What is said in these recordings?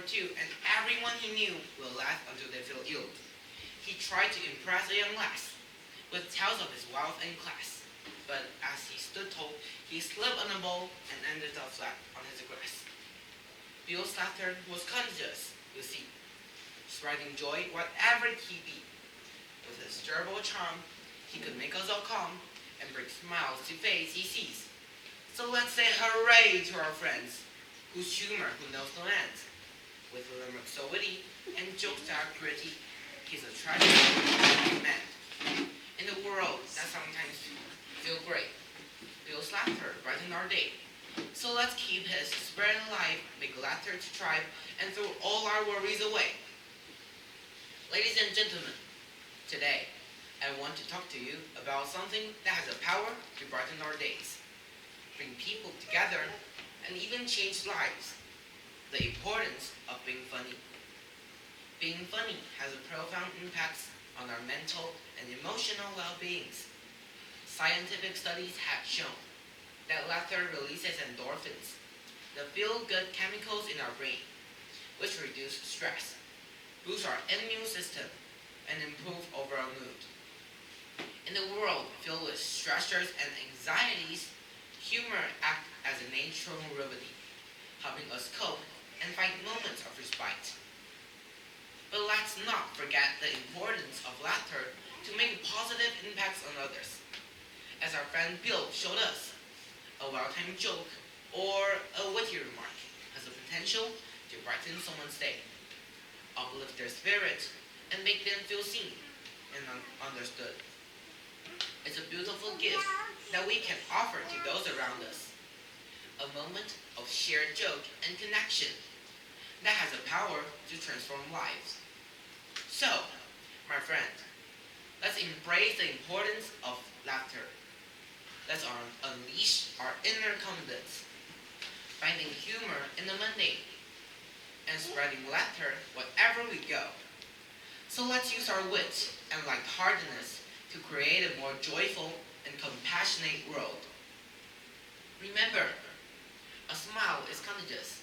two, and everyone he knew will laugh until they feel ill. He tried to impress a young lass with tales of his wealth and class. But as he stood tall, he slipped on a bowl and ended up flat on his grass. Bill's laughter was contagious, you see, spreading joy wherever he be. With his durable charm, he could make us all calm and bring smiles to face he sees. So let's say hooray to our friends, whose humor who knows no end. With limericks so witty and jokes that are pretty, he's a tragic man. In the world that sometimes feel great, Bill's laughter brighten our day. So let's keep his spirit alive, make laughter to thrive, and throw all our worries away. Ladies and gentlemen, today I want to talk to you about something that has the power to brighten our days, bring people together, and even change lives. The importance of being funny. Being funny has a profound impact on our mental and emotional well-beings. Scientific studies have shown that laughter releases endorphins, the feel-good chemicals in our brain, which reduce stress, boost our immune system, and improve overall mood. In a world filled with stressors and anxieties, humor acts as a natural remedy, helping us cope and find moments of respite. But let's not forget the importance of laughter to make positive impacts on others. As our friend Bill showed us, a well-timed joke or a witty remark has the potential to brighten someone's day, uplift their spirit, and make them feel seen and understood. It's a beautiful gift that we can offer to those around us. A moment of shared joke and connection that has the power to transform lives. So, my friend, let's embrace the importance of laughter. Let's unleash our inner confidence, finding humor in the mundane, and spreading laughter wherever we go. So let's use our wit and lightheartedness to create a more joyful and compassionate world. Remember, a smile is contagious,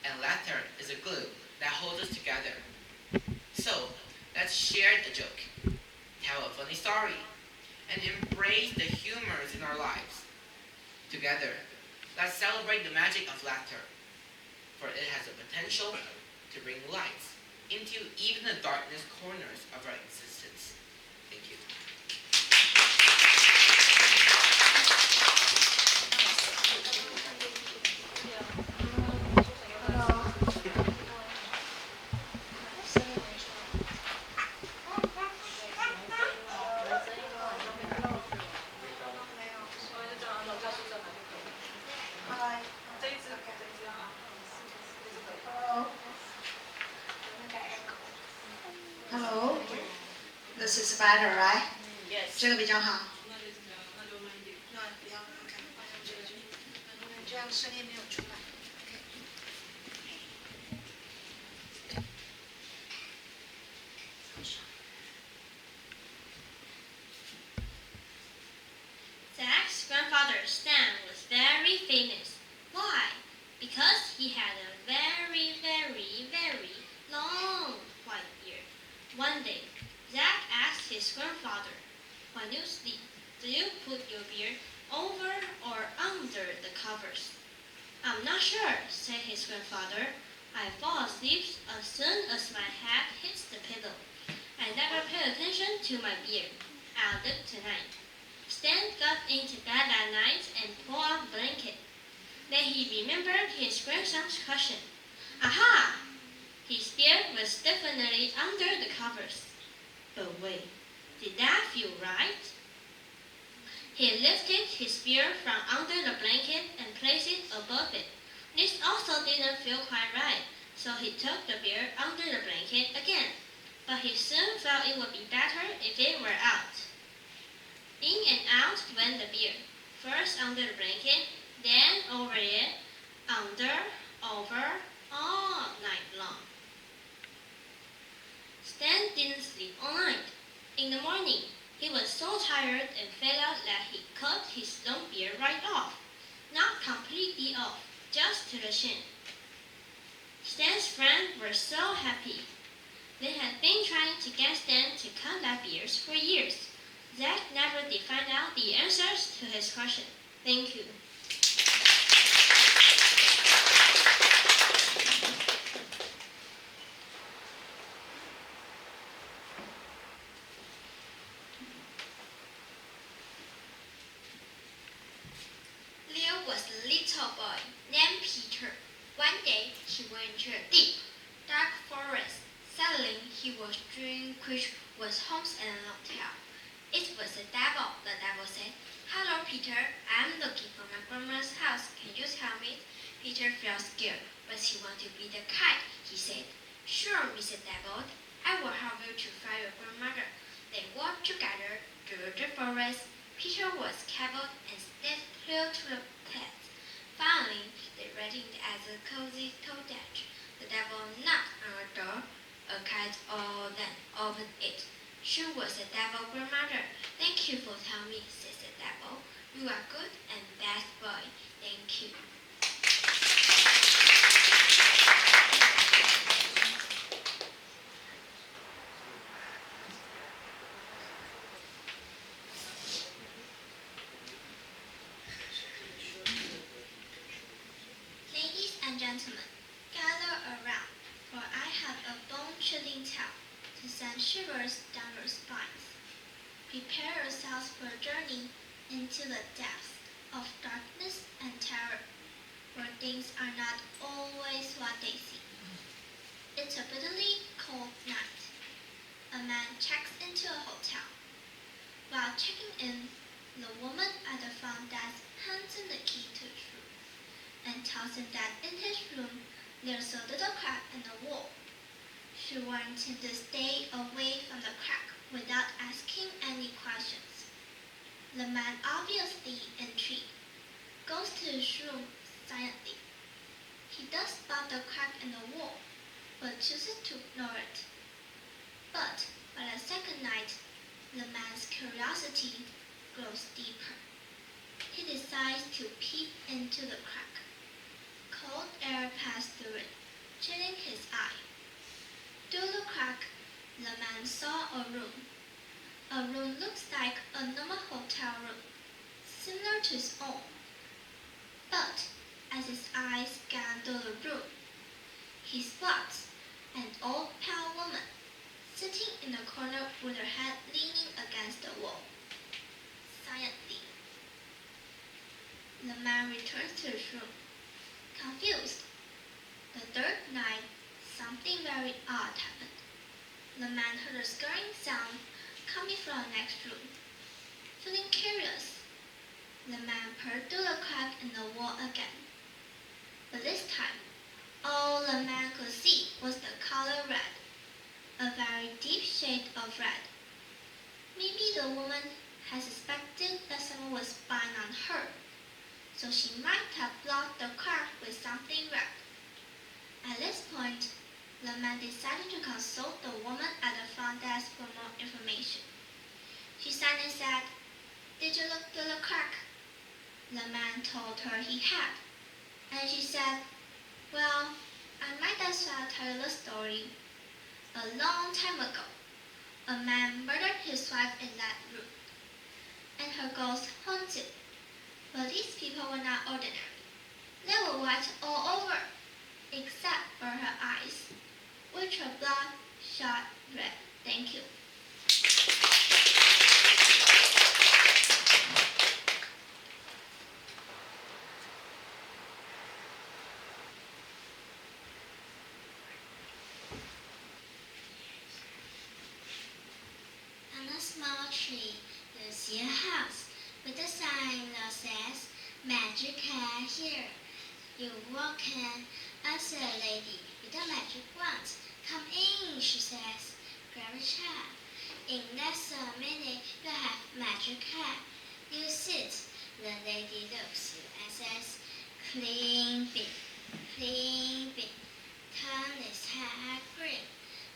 and laughter is a glue that holds us together. So, let's share a joke, tell a funny story, and embrace the humors in our lives. Together, let's celebrate the magic of laughter, for it has the potential to bring light into even the darkest corners of our existence. Thank you. Hello, this is better, right? Yes. 这个比较好。这样声音没有出来。Zach's grandfather, Stan, was very famous. Why? Because he had a very, very, very long white beard. One day, Zach asked his grandfather, "When you sleep, do you put your beard over or under the covers?" "I'm not sure," said his grandfather. "I fall asleep as soon as my head hits the pillow. I never pay attention to my beard. I'll look tonight." Stan got into bed that night and pulled out a blanket. Then he remembered his grandson's question. Aha! His beard was definitely under the covers. But wait, did that feel right? He lifted his beard from under the blanket and placed it above it. This also didn't feel quite right, so he took the beard under the blanket again. But he soon felt it would be better if it were out. In and out went the beard, first under the blanket, then over it, under, over, all night long. Stan didn't sleep all night. In the morning, he was so tired and fed up that he cut his long beard right off. Not completely off, just to the chin. Stan's friends were so happy. They had been trying to get Stan to collect beers for years. Zack never did find out the answers to his question. Thank you. Leo was a little boy named Peter. One day he went into a deep, dark forest. Suddenly he was dreaming which was homes and a hotel. It was the devil. The devil said, "Hello, Peter. I'm looking for my grandma's house. Can you tell me?" Peter felt scared, but he wanted to be the kite. He said, "Sure, Mr. Devil. I will help you to find your grandmother." They walked together through the forest. Peter was careful and stepped through to the path. Finally, they reached at the cozy cottage. The devil knocked on the door. A cat then opened it. She was the devil's grandmother. "Thank you for telling me," said the devil. "You are good and best boy. Thank you." Ladies and gentlemen, gather around, for I have a bone-chilling tale to send shivers down your spines. Prepare yourselves for a journey into the depths of darkness and terror, where things are not always what they seem. It's a bitterly cold night. A man checks into a hotel. While checking in, the woman at the front desk hands him the key to his room and tells him that in his room there's a little crack in the wall. She warns him to stay away from the crack without asking any questions. The man, obviously intrigued, goes to his room silently. He does spot the crack in the wall, but chooses to ignore it. But by the second night, the man's curiosity grows deeper. He decides to peep into the crack. Cold air passed through it, chilling his eye. Through the crack, the man saw a room. A room looks like a normal hotel room, similar to his own. But as his eyes scan through the room, he spots an old pale woman sitting in the corner with her head leaning against the wall. Silently, the man returns to his room, confused. The third night, something very odd happened. The man heard a scurrying sound coming from the next room. Feeling curious, the man peered through the crack in the wall again. But this time, all the man could see was the color red, a very deep shade of red. Maybe the woman had suspected that someone was spying on her, so she might have blocked the crack with something red. At this point, the man decided to consult the woman at the front desk for more information. She silently said, "Did you look through the crack?" The man told her he had, and she said, "Well, I might as well tell you the story. A long time ago, a man murdered his wife in that room, and her ghost haunted. But these people were not ordinary. They were white all over, except for her eyes, which were bloodshot red." Thank you. On a small tree, you see a house with a sign that says, "Magic Hair Here." You walk in, as a lady with a magic wand. "Come in," she says. "Grab a chair. In less than a minute, you have magic hair. You sit." The lady looks you and says, "Clean bean, clean bean. Turn this hair green.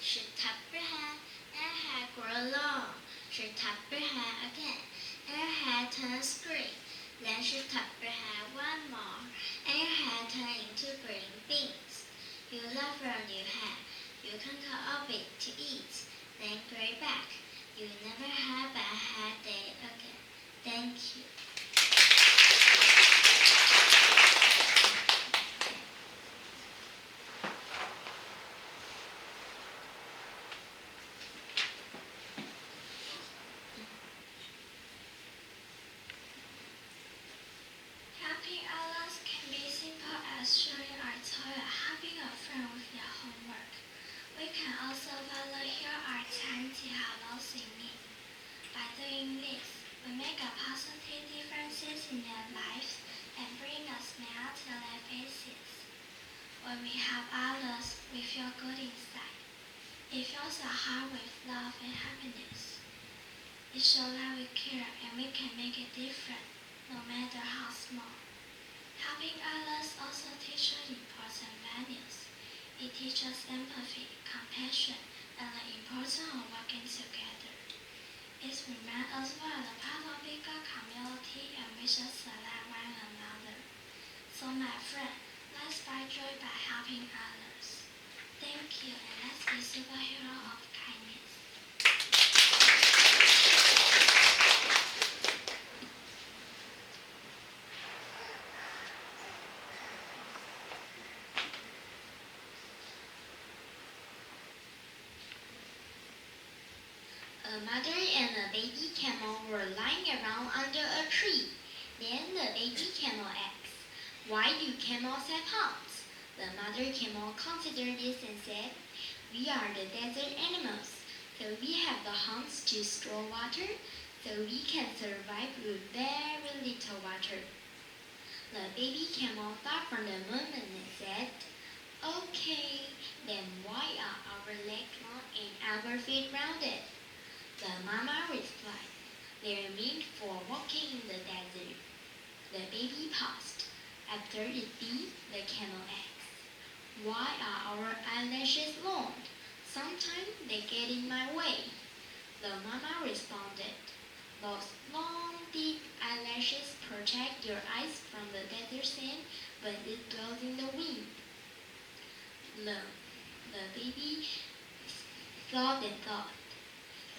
She tap your hair, and her hair grows long. She tap your hair again, and your hair turns green. Then she tap your hair one more, and your hair turns into green beans. You love from you have. You conquer of it to eat, then pray back. You never have a bad day again. Thank you. Helping others can be simple as sharing our toy or helping a friend with their homework. We can also volunteer our time to help those in need. By doing this, we make a positive differences in their lives and bring a smile to their faces. When we help others, we feel good inside. It fills our heart with love and happiness. It shows that we care and we can make a difference, no matter how small. Helping others also teaches important values. It teaches empathy, compassion, and the importance of working together. It reminds us we are a part of a bigger community and we should select one another. So my friend, let's find joy by helping others. Thank you, and let's be superhero of kindness. A mother and a baby camel were lying around under a tree. Then the baby camel asked, "Why do camels have humps?" The mother camel considered this and said, "We are the desert animals, so we have the humps to store water, so we can survive with very little water." The baby camel thought for a moment and said, "Okay, then why are our legs long and our feet rounded?" The mama replied, "They're meant for walking in the desert." The baby paused. After eating, the camel asked, "Why are our eyelashes long? Sometimes they get in my way." The mama responded, "Those long, deep eyelashes protect your eyes from the desert sand when it blows in the wind." The baby thought and thought,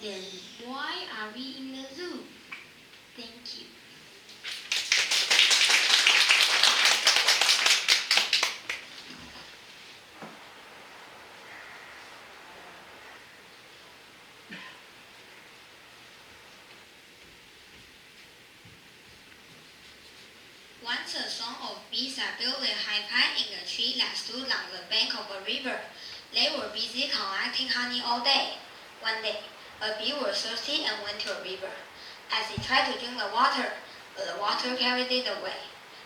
"Then why are we in the zoo?" Thank you. Once a song of bees are built a high pile in a tree that stood on the bank of a river. They were busy collecting honey all day. One day, a bee was thirsty and went to a river. As it tried to drink the water carried it away.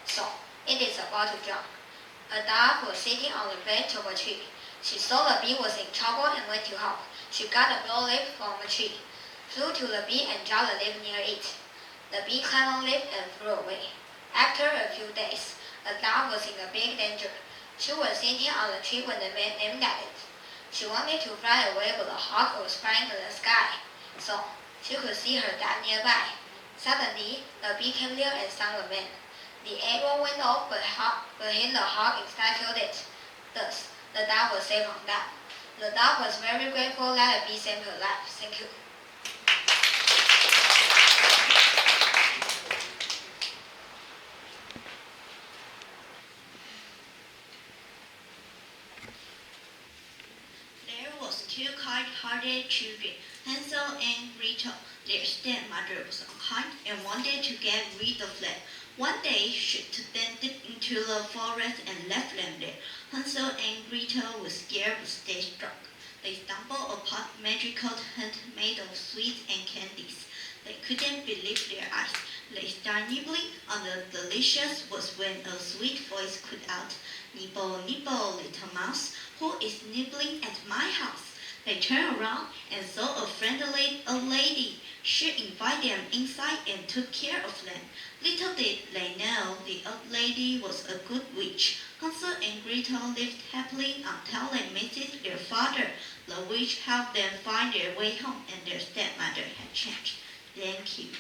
So, it is about to drown. A dove was sitting on the branch of a tree. She saw the bee was in trouble and went to help. She got a broad leaf from a tree, flew to the bee and dropped the leaf near it. The bee climbed on the leaf and flew away. After a few days, a dove was in a big danger. She was sitting on the tree when the man aimed at it. She wanted to fly away, but the hawk was flying in the sky, so she could see her dad nearby. Suddenly, the bee came near and stung the man. The arrow went off, but hit the hawk instead killed it. Thus, the dove was saved from death. The dove was very grateful that the bee saved her life. Thank you. There was two kind-hearted children, Hansel and Gretel. Their stepmother was unkind and wanted to get rid of them. One day she took them deep into the forest and left them there. Hansel and Gretel were scared but stayed strong. They stumbled upon a magical tent made of sweets and candies. They couldn't believe their eyes. They started nibbling on the delicious was when a sweet voice called out, "Nibble, nibble, little mouse, who is nibbling at my house?" They turned around and saw a friendly old lady. She invited them inside and took care of them. Little did they know the old lady was a good witch. Hansel and Gretel lived happily until they met their father. The witch helped them find their way home, and their stepmother had changed. Thank you.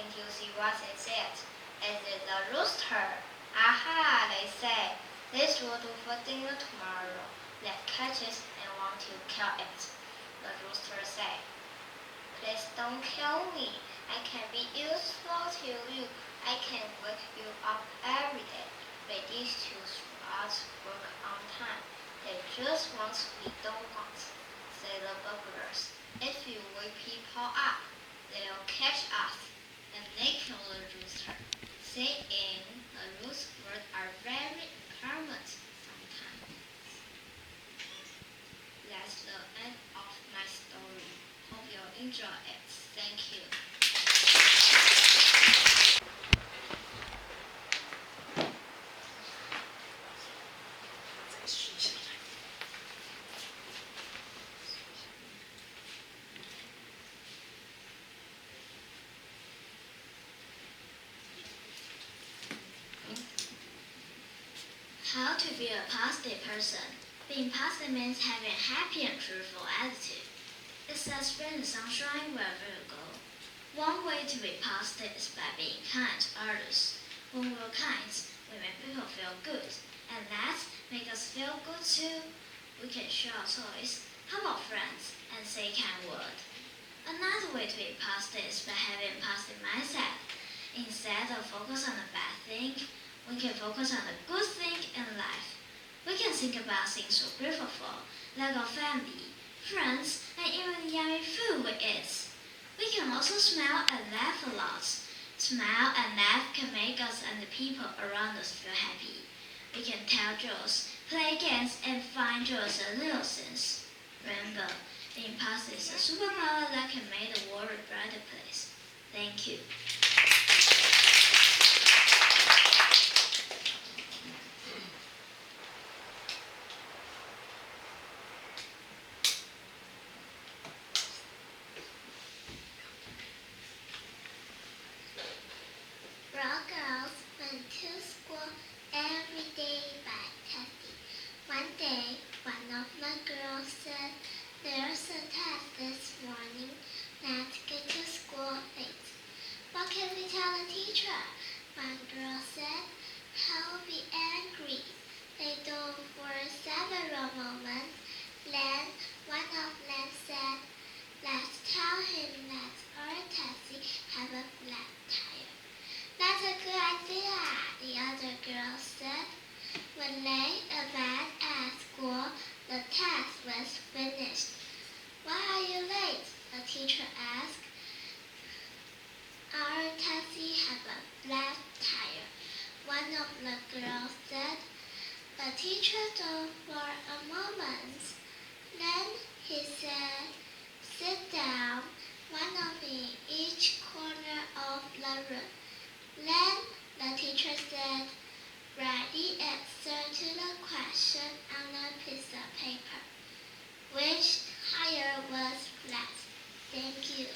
looking to see what it is. Is it the rooster? Aha, they say. This will do for dinner tomorrow. Let's catch it and want to kill it. The rooster said. Please don't kill me. I can be useful to you. I can wake you up every day. But these two sloths work on time. They just want sweet donuts, say the burglars. If you wake people up, they'll catch us. And they kill the rooster, saying the roosters are very important sometimes. That's the end of my story. Hope you enjoy it. Thank you. How to be a positive person. Being positive means having a happy and cheerful attitude. It says spread the sunshine wherever you go. One way to be positive is by being kind to others. When we're kind, we make people feel good, and that makes us feel good too. We can share our toys, help our friends, and say kind words. Another way to be positive is by having a positive mindset. Instead of focus on the bad thing, we can focus on the good thing in life. We can think about things we're grateful for, like our family, friends, and even the yummy food we eat. We can also smile and laugh a lot. Smile and laugh can make us and the people around us feel happy. We can tell jokes, play games, and find jokes in little things. Remember, being positive is a superpower that can make the world a brighter place. Thank you. Brown girls went to school every day by testing. One day, one of the girls said, "There's a test this morning. Let's get to school late." "What can we tell the teacher?" One girl said. "He'll be angry." They thought for several moments. Then one of them said, "Let's tell him that our taxi has a flat tire." "That's a good idea," the other girl said. When they arrived at school, the test was finished. "Why are you late?" the teacher asked. "Our taxi has a flat tire," one of the girls said. The teacher thought for a moment. Then he said, "Sit down, one of in each corner of the room." Then the teacher said, "Write the answer to the question on a piece of paper." Which tire was flat? Thank you.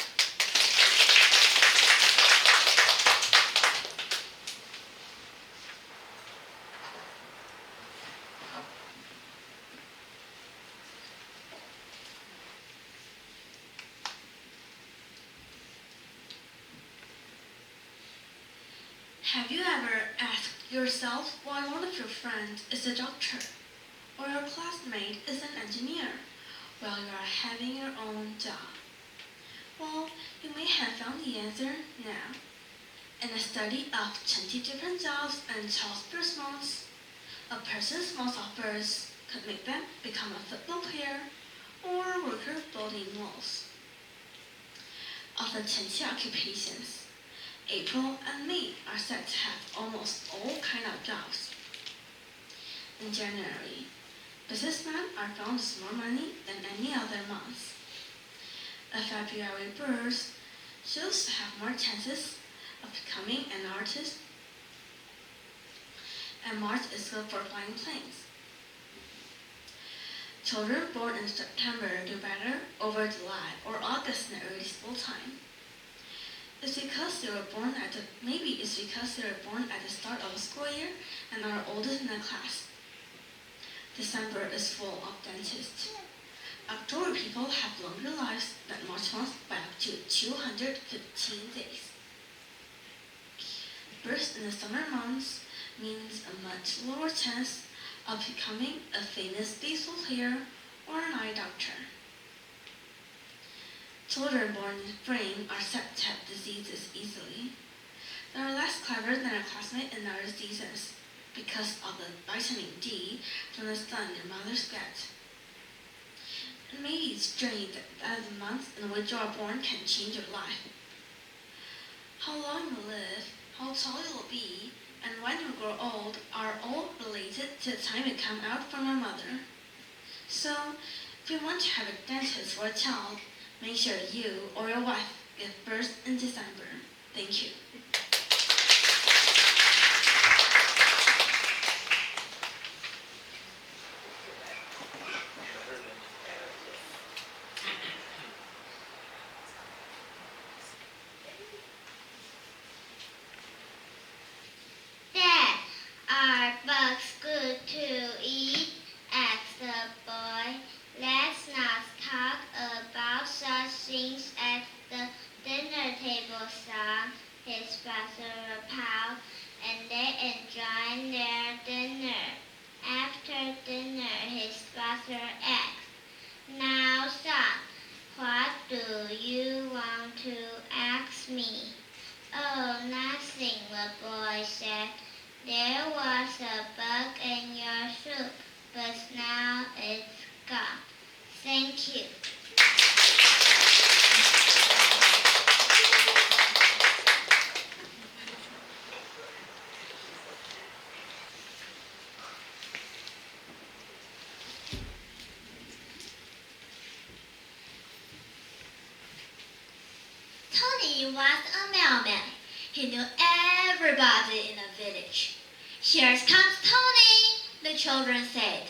Have you ever asked yourself why one of your friends is a doctor or your classmate is an engineer while you are having your own job? Well, you may have found the answer now. In a study of 20 different jobs and child response, a person's most offers could make them become a football player or a worker building walls. Of the 20 occupations, April and May are said to have almost all kinds of jobs. In January, businessmen are found with more money than any other month. A February birth shows to have more chances of becoming an artist. And March is good for flying planes. Children born in September do better over July or August in early school time. Maybe it's because they were born at the start of the school year and are oldest in the class. December is full of dentists. October people have longer lives than March month by up to 215 days. birth in the summer months means a much lower chance of becoming a famous baseball player or an eye doctor. Children born in spring are said to have diseases easily. They are less clever than their classmates in other seasons because of the vitamin D from the sun their mothers get. It may be strange that the months in which you are born can change your life. How long you live, how tall you will be, and when you grow old are all related to the time you come out from your mother. So, if you want to have a dentist for a child, make sure you or your wife give birth in December. Thank you. Dad, are bugs good to eat? Asked the boy. Let's not talk about such things at the dinner table, son. His father replied, and they enjoyed their dinner. After dinner, his father asked, now, son, what do you want to ask me? Oh, nothing, the boy said. There was a bug in your soup, but now it's gone. Thank you. Tony was a mailman. He knew everybody in the village. Here comes Tony, the children said,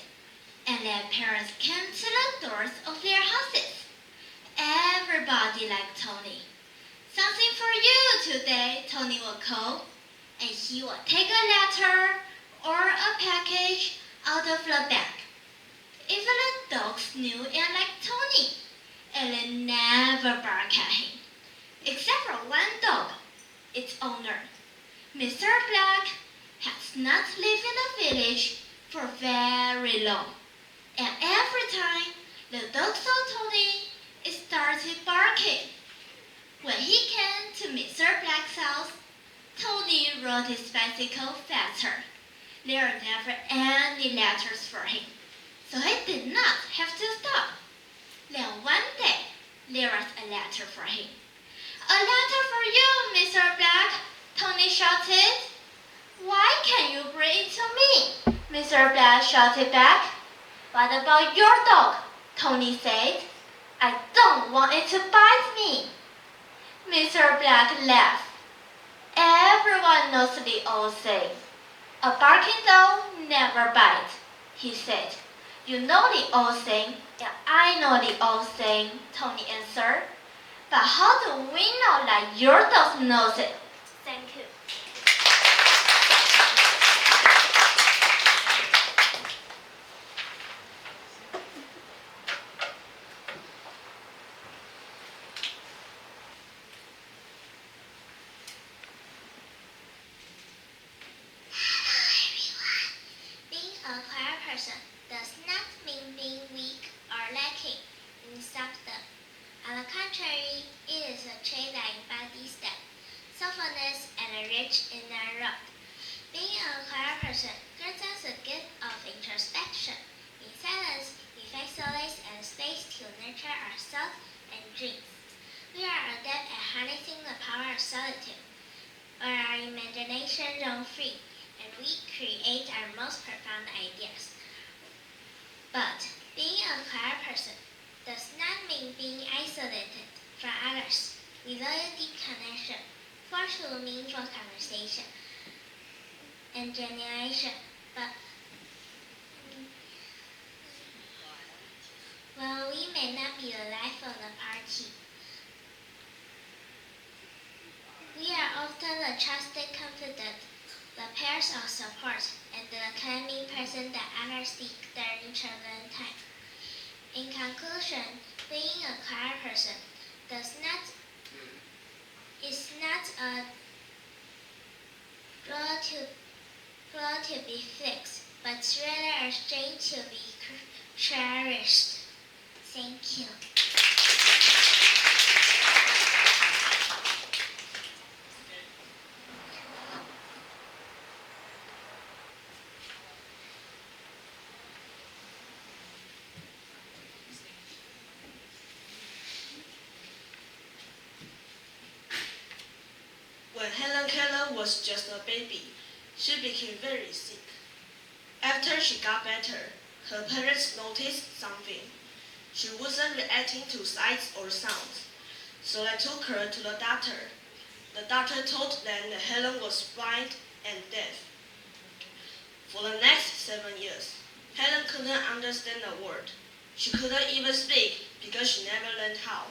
and their parents came to the doors of their houses. Everybody liked Tony. Something for you today, Tony would call, and he would take a letter or a package out of the bag. Even the dogs knew and liked Tony, and they never barked at him, except for one dog, its owner. Mr. Black has not lived in the village for very long, and every time the dog saw Tony, it started barking. When he came to Mr. Black's house, Tony rode his bicycle faster. There were never any letters for him, so he did not have to stop. Then one day, there was a letter for him. A letter for you, Mr. Black, Tony shouted. Why can't you bring it to me? Mr. Black shouted back. What about your dog? Tony said. I don't want it to bite me. Mr. Black laughed. Everyone knows the old saying. A barking dog never bites, he said. You know the old saying, and I know the old saying, Tony answered. But how do we know that your dog knows it? Thank you. Being a quiet person does not mean being weak or lacking in something. On the contrary, it is a trait that embodies depth, softness, and a rich inner rock. Being a quiet person grants us the gift of introspection. In silence, we find solace and space to nurture ourselves and dreams. We are adept at harnessing the power of solitude, where our imagination roams free, and we create our most profound ideas. But being a quiet person does not mean being isolated from others. We value deep connection, force through meaningful conversation, and genuination. But while we may not be the life of the party, we are often the trusted confidant, the pairs of support, and the calming person that others seek during turbulent times. In conclusion, being a quiet person is not a to be fixed, but rather a state to be cherished. Thank you. When Helen Keller was just a baby, she became very sick. After she got better, her parents noticed something. She wasn't reacting to sights or sounds, so they took her to the doctor. The doctor told them that Helen was blind and deaf. For the next 7 years, Helen couldn't understand a word. She couldn't even speak because she never learned how.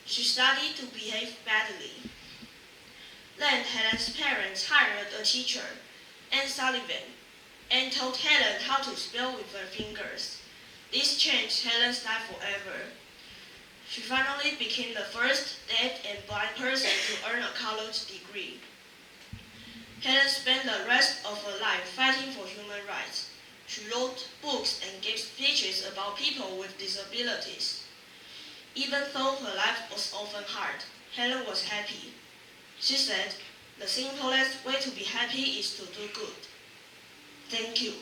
She started to behave badly. Then Helen's parents hired a teacher, Anne Sullivan, and told Helen how to spell with her fingers. This changed Helen's life forever. She finally became the first deaf and blind person to earn a college degree. Helen spent the rest of her life fighting for human rights. She wrote books and gave speeches about people with disabilities. Even though her life was often hard, Helen was happy. She said, "The simplest way to be happy is to do good." Thank you.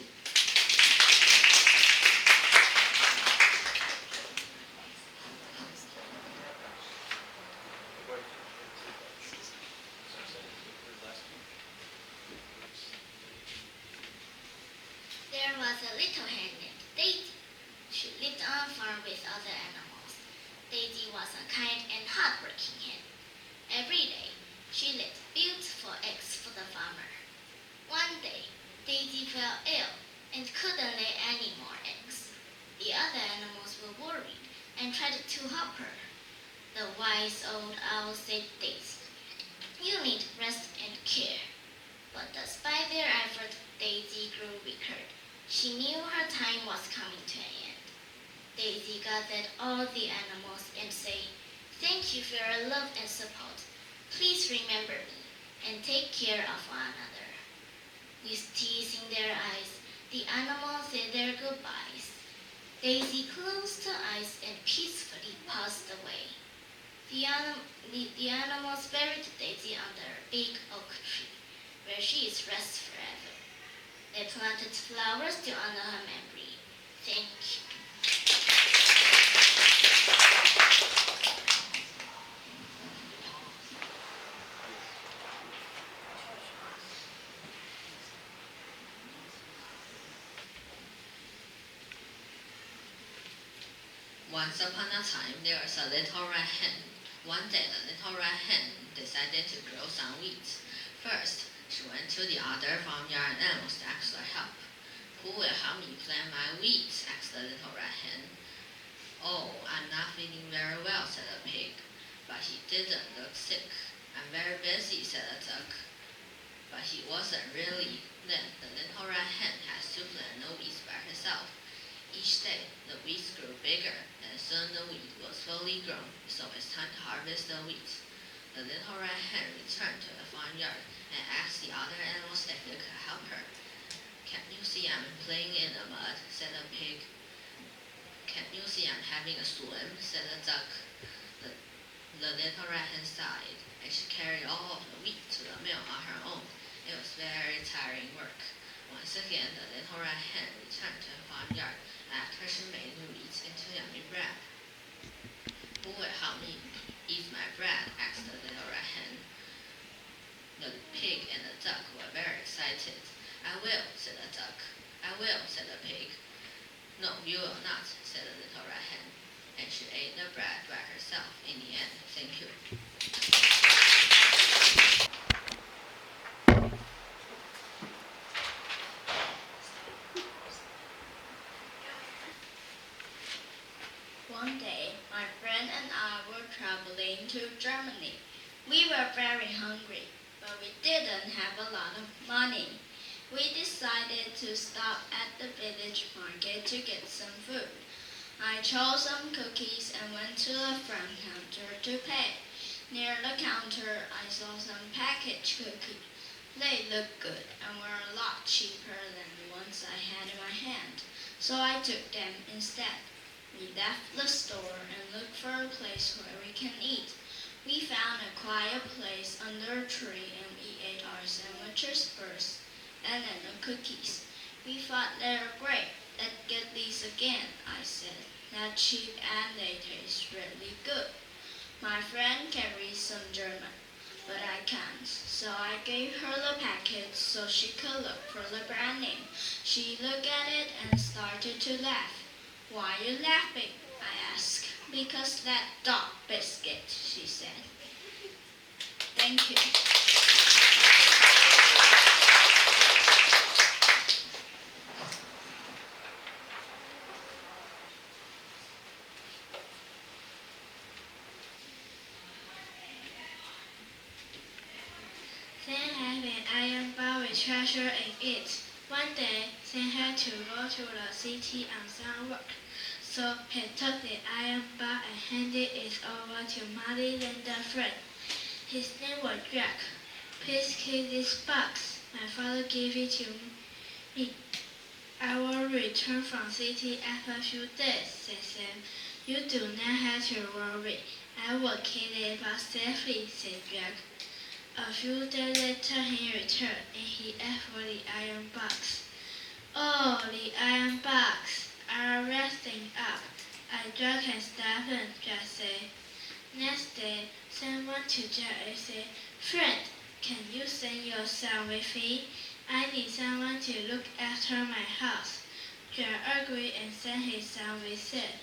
There was a little hen named Daisy. She lived on a farm with other animals. Daisy was a kind and hardworking hen. Every day, she laid beautiful eggs for the farmer. One day, Daisy fell ill and couldn't lay any more eggs. The other animals were worried and tried to help her. The wise old owl said, "Daisy, you need rest and care." But despite their effort, Daisy grew weaker. She knew her time was coming to an end. Daisy gathered all the animals and said, "Thank you for your love and support. Please remember me and take care of one another." With tears in their eyes, the animals said their goodbyes. Daisy closed her eyes and peacefully passed away. The animals buried Daisy under a big oak tree, where she is rest forever. They planted flowers to honor her memory. Thank you. Once upon a time, there was a little red hen. One day, the little red hen decided to grow some weeds. First, she went to the other farmyard and asked for help. "Who will help me plant my weeds?" asked the little red hen. "Oh, I'm not feeling very well," said the pig. But he didn't look sick. "I'm very busy," said the duck. But he wasn't really. Then the little red hen had to plant the weeds by herself. Each day, the weeds grew bigger, and soon the wheat was fully grown, so it's time to harvest the weeds. The little red hen returned to the farmyard and asked the other animals if they could help her. "Can't you see I'm playing in the mud?" said the pig. "Can't you see I'm having a swim?" said the duck. The little red hen sighed, and she carried all of the wheat to the mill on her own. It was very tiring work. Once again, the little red hen returned to the farmyard after she made the wheat into yummy bread. "Who will help me eat my bread?" asked the little red hen. The pig and the duck were very excited. "I will," said the duck. "I will," said the pig. "No, you will not," said the little red hen. And she ate the bread by herself in the end. Thank you. One day, my friend and I were traveling to Germany. We were very hungry, but we didn't have a lot of money. We decided to stop at the village market to get some food. I chose some cookies and went to the front counter to pay. Near the counter, I saw some packaged cookies. They looked good and were a lot cheaper than the ones I had in my hand, so I took them instead. We left the store and looked for a place where we can eat. We found a quiet place under a tree and we ate our sandwiches first and then the cookies. We thought they were great. Let's get these again, I said. They're cheap and they taste really good. My friend can read some German, but I can't, so I gave her the package so she could look for the brand name. She looked at it and started to laugh. Why are you laughing? I asked. Because that dog biscuit, she said. Thank you. Sam had an iron bar with treasure in it. One day, Sam had to go to the city on some work. So he took the iron bar and handed it over to Molly Linda's friend. His name was Jack. Please keep this box. My father gave it to me. I will return from city after a few days, said Sam. You do not have to worry. I will keep the box safely, said Jack. A few days later he returned and he asked for the iron box. Oh, the iron box. Are resting up. I drank and stuff and Jack said. Next day, Sam went to Jack and said, Friend, can you send your son with me? I need someone to look after my house. Jack agreed and sent his son with Sam.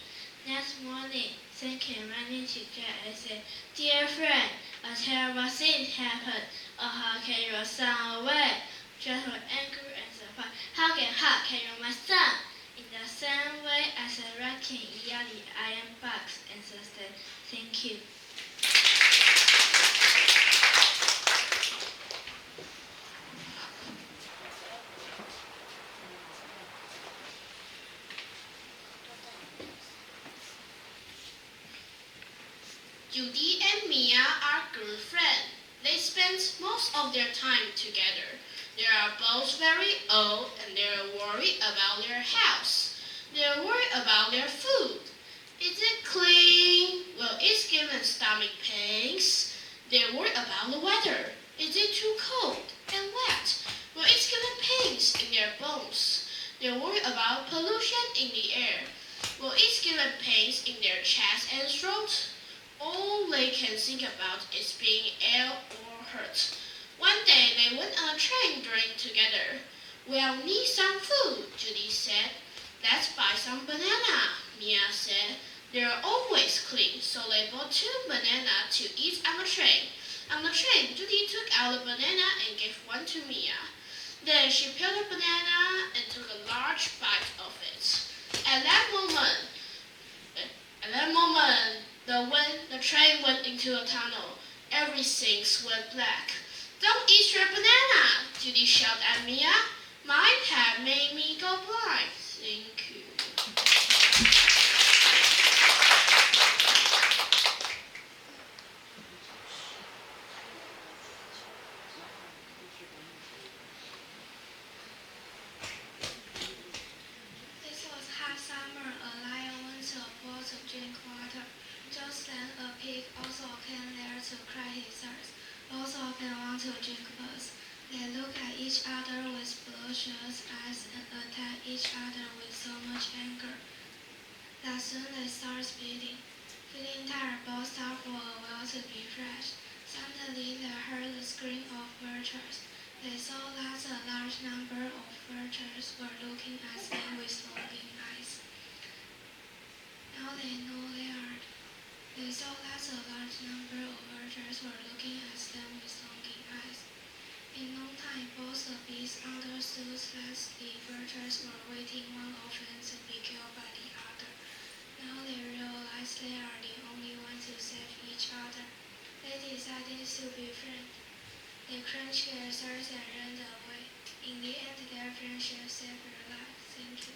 Next morning, Sam came running to Jack and said, Dear friend, a terrible thing happened. How can your son away? Jack was angry and surprised. How can you my son? In the same way as a rat can eat out the iron box, and said, Thank you. Judy and Mia are good friends. They spend most of their time together. They are both very old and they're worried about their house. They're worried about their food. Is it clean? Will it give them stomach pains? They're worried about the weather. Is it too cold and wet? Will it give them pains in their bones? They're worried about pollution in the air. Will it give them pains in their chest and throat? All they can think about is being ill or hurt. One day they went on a train journey together. We'll need some food, Judy said. Let's buy some banana, Mia said. They're always clean, so they bought 2 bananas to eat on the train. On the train, Judy took out a banana and gave one to Mia. Then she peeled the banana and took a large bite of it. At that moment, the train went into a tunnel. Everything went black. Don't eat your banana, Judy shouted at Mia. My pet made me go blind. Thank you. This was hot summer. A lion went to a pool to drink water. Just then a pig also came there to cry his thirst. Both of them want to drink first. They look at each other with bloodshot eyes and attack each other with so much anger that soon they start speeding. Feeling tired, both stopped for a while to be fresh. Suddenly they heard the scream of vultures. They saw that a large number of vultures were looking at them with longing eyes. Now they know they are. They saw that a large number of vultures were looking at them with longing eyes. In no time, both the beasts understood that the vultures were waiting one of them to be killed by the other. Now they realize they are the only ones to save each other. They decided to be friends. They crunched their swords and ran away. In the end, their friendship saved their lives. Thank you.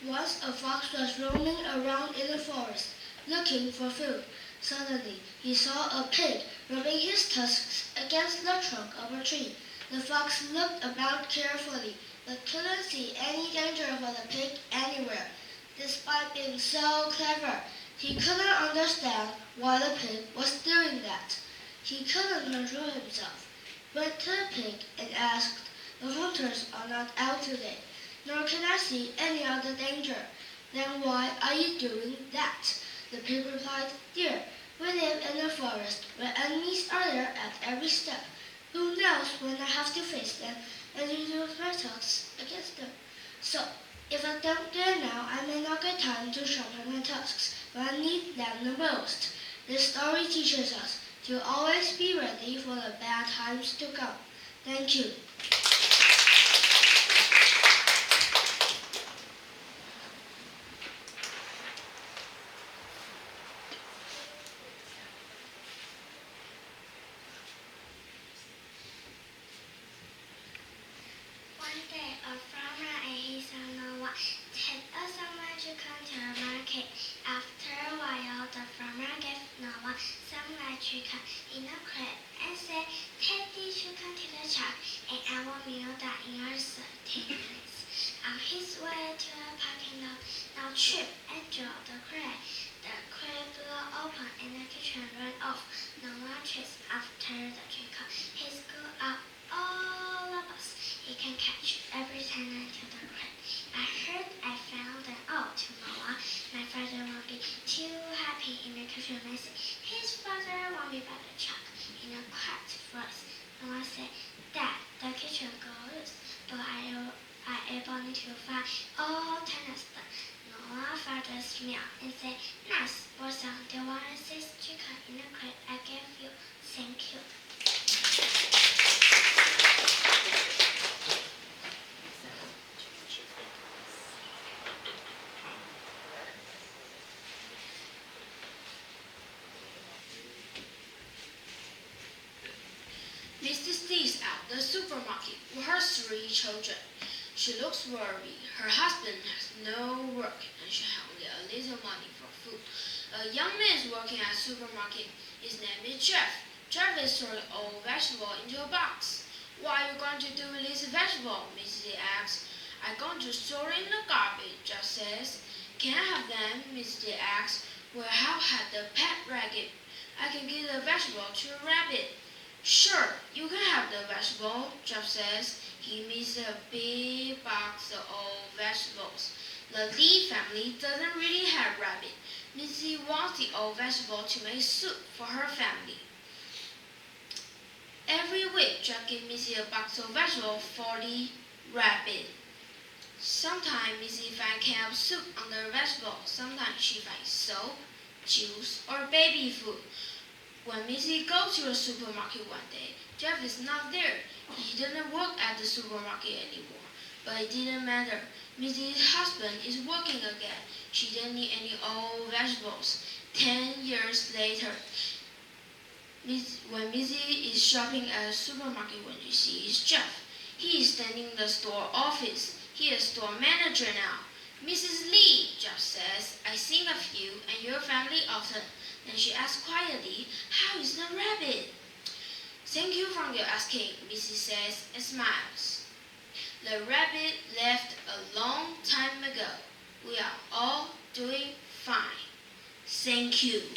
Once a fox was roaming around in the forest, looking for food. Suddenly, he saw a pig rubbing his tusks against the trunk of a tree. The fox looked about carefully, but couldn't see any danger for the pig anywhere. Despite being so clever, he couldn't understand why the pig was doing that. He couldn't control himself. Went to the pig and asked, "The hunters are not out today, nor can I see any other danger. Then why are you doing that?" The pig replied, "Dear, we live in a forest where enemies are there at every step. Who knows when I have to face them and use my tusks against them? So, if I don't do it now, I may not get time to sharpen my tusks when I need them the most." This story teaches us to always be ready for the bad times to come. Thank you. One day, a farmer and his son Noah had somewhere to come to a market. After a while, the farmer gave Noah somewhere to come in a crate and said, "Take these to come to the shop, and I will mail that in your 13 minutes." On his way to the parking lot, Noah tripped and dropped the crate. The crate blew open and the kitchen ran off. Noah chased after the chicken. He screwed up all of us. He can catch every time I tell the crate. "I heard I found them all to Noah. My father won't be too happy in the kitchen messy. His father won't be by the truck." In a quiet voice, Noah said, "Dad, the kitchen goes, but I able to find all 10 of them." Noah's father smiled and said, "Nice, what's on the 106 chicken in the crate I gave you? Thank you." Mrs. Lee is at the supermarket with her 3 children. She looks worried. Her husband has no work and she only a little money for food. A young man is working at the supermarket. His name is Jeff. Jeff is throwing all vegetable into a box. "What are you going to do with this vegetable?" Mrs. Lee asks. "I'm going to throw it in the garbage," Jeff says. "Can I have them?" Mrs. Lee asks. "Well, I had the pet rabbit. I can give the vegetable to a rabbit." "Sure, you can have the vegetable," Jeff says. He meets a big box of old vegetables. The Lee family doesn't really have rabbit. Missy wants the old vegetable to make soup for her family. Every week, Jeff gives Missy a box of vegetables for the rabbit. Sometimes Missy finds a can of soup under the vegetable. Sometimes she finds soap, juice, or baby food. When Missy goes to the supermarket one day, Jeff is not there. He didn't work at the supermarket anymore. But it didn't matter. Missy's husband is working again. She didn't need any old vegetables. 10 years later, when Missy is shopping at the supermarket, when she sees Jeff, he is standing in the store office. He is store manager now. "Mrs. Lee," Jeff says, "I think of you and your family often." Then she asks quietly, "How is the rabbit?" "Thank you for your asking," Missy says and smiles. "The rabbit left a long time ago. We are all doing fine. Thank you."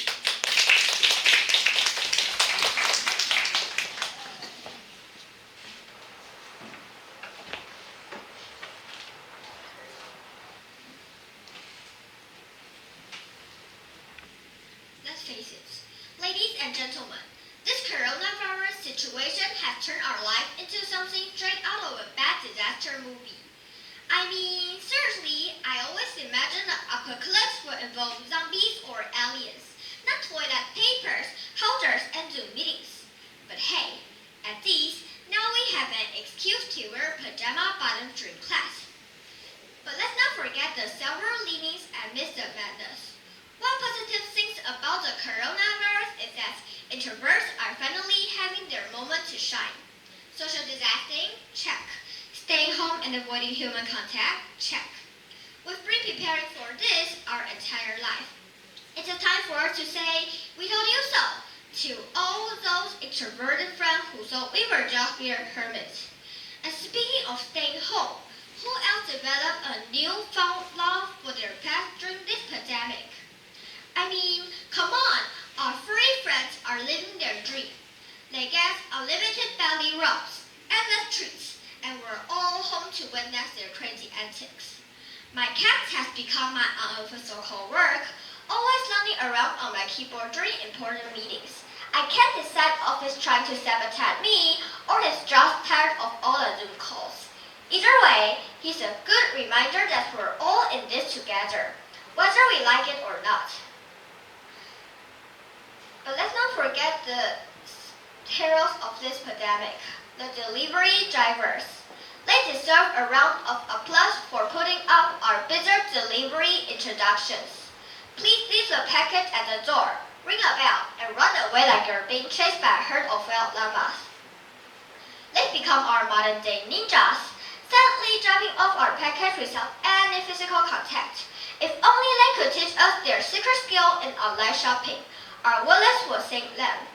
Let's face it, ladies and gentlemen, this coronavirus situation has turned our life into something straight out of a bad disaster movie. I mean, seriously, I always imagine the apocalypse will involve zombies or aliens, not toilet papers, holders, and Zoom meetings. But hey, at least now we have an excuse to wear pajama bottoms during class. But let's not forget the silver linings amidst the madness. One positive thing about the coronavirus is that introverts are finally having their moment to shine. Social distancing? Check. Staying home and avoiding human contact? Check. We've been preparing for this our entire life. It's a time for us to say, "We told you so," to all those extroverted friends who thought we were just mere hermits. And speaking of staying home, who else developed a newfound love for their pets during this pandemic? I mean, come on, our furry friends are living their dream. They get unlimited belly rubs, endless treats, and we're all home to witness their crazy antics. My cat has become my unofficial co-work, always running around on my keyboard during important meetings. I can't decide if he's trying to sabotage me or he's just tired of all the Zoom calls. Either way, he's a good reminder that we're all in this together, whether we like it or not. But let's not forget the heroes of this pandemic, the delivery drivers. They deserve a round of applause for putting up our bizarre delivery introductions. Please leave the package at the door, ring a bell, and run away like you're being chased by a herd of wild llamas. They've become our modern-day ninjas, silently dropping off our package without any physical contact. If only they could teach us their secret skill in online shopping, our wallets would thank them.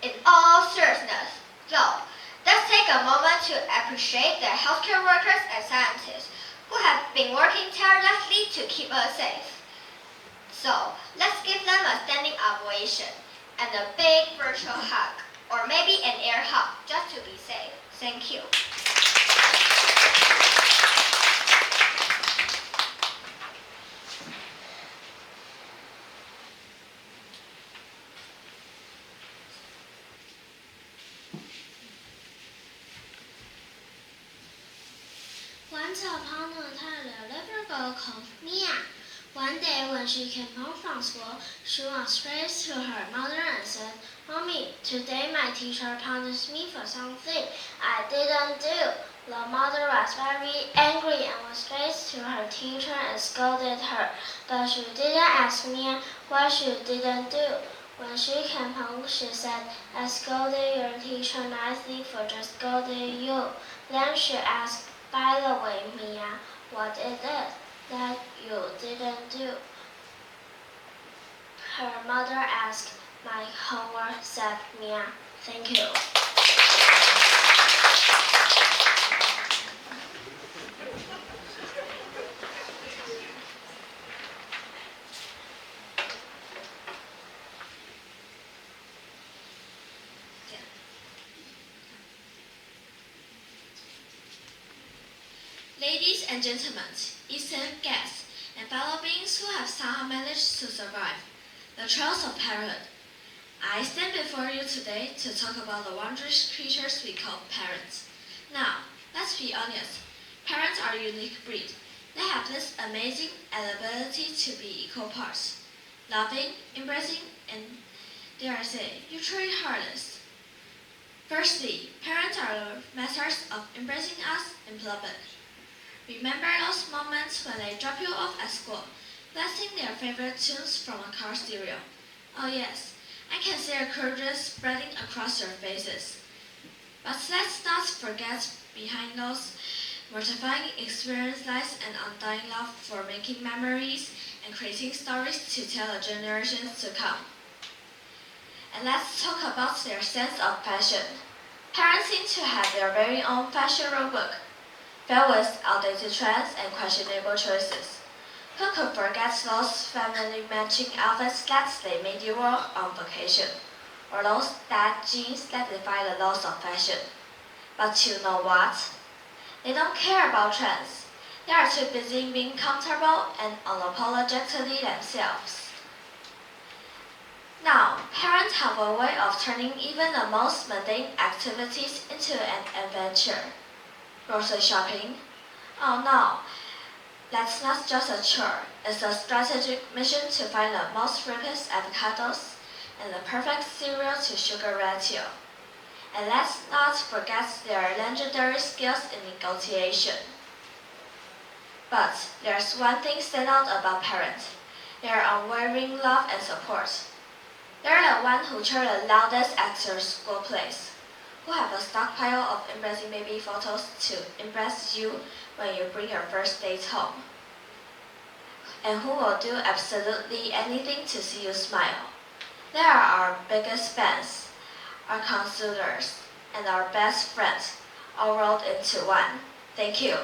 In all seriousness, though, let's take a moment to appreciate the healthcare workers and scientists who have been working tirelessly to keep us safe. So, let's give them a standing ovation and a big virtual hug, or maybe an air hug, just to be safe. Thank you. Once upon a time, a little girl called Mia. One day when she came home from school, she went straight to her mother and said, "Mommy, today my teacher punished me for something I didn't do." The mother was very angry and went straight to her teacher and scolded her, but she didn't ask Mia what she didn't do. When she came home, she said, "I scolded your teacher nicely for just scolding you." Then she asked, "By the way, Mia, what is it that you didn't do?" Her mother asked, "My homework," said Mia. "Thank you." Ladies and gentlemen, esteemed guests, and fellow beings who have somehow managed to survive the trials of parenthood, I stand before you today to talk about the wondrous creatures we call parents. Now, let's be honest, parents are a unique breed. They have this amazing ability to be equal parts, loving, embracing, and, dare I say, mutually heartless. Firstly, parents are the masters of embracing us in public. Remember those moments when they drop you off at school, blasting their favorite tunes from a car stereo? Oh yes, I can see encouragement spreading across your faces. But let's not forget, behind those mortifying experiences lies an undying love for making memories and creating stories to tell the generations to come. And let's talk about their sense of fashion. Parents seem to have their very own fashion rulebook, filled with outdated trends and questionable choices. Who could forget those family matching outfits that they made you wear on vacation, or those dad jeans that defy the laws of fashion? But you know what? They don't care about trends. They are too busy being comfortable and unapologetically themselves. Now, parents have a way of turning even the most mundane activities into an adventure. Grocery shopping? Oh no, that's not just a chore. It's a strategic mission to find the most ripest avocados and the perfect cereal to sugar ratio. And let's not forget their legendary skills in negotiation. But there's one thing stand out about parents: their unwavering love and support. They're the one who cheer the loudest at your school plays, who have a stockpile of embarrassing baby photos to impress you when you bring your first date home. and who will do absolutely anything to see you smile. They are our biggest fans, our counselors, and our best friends, all rolled into one. Thank you.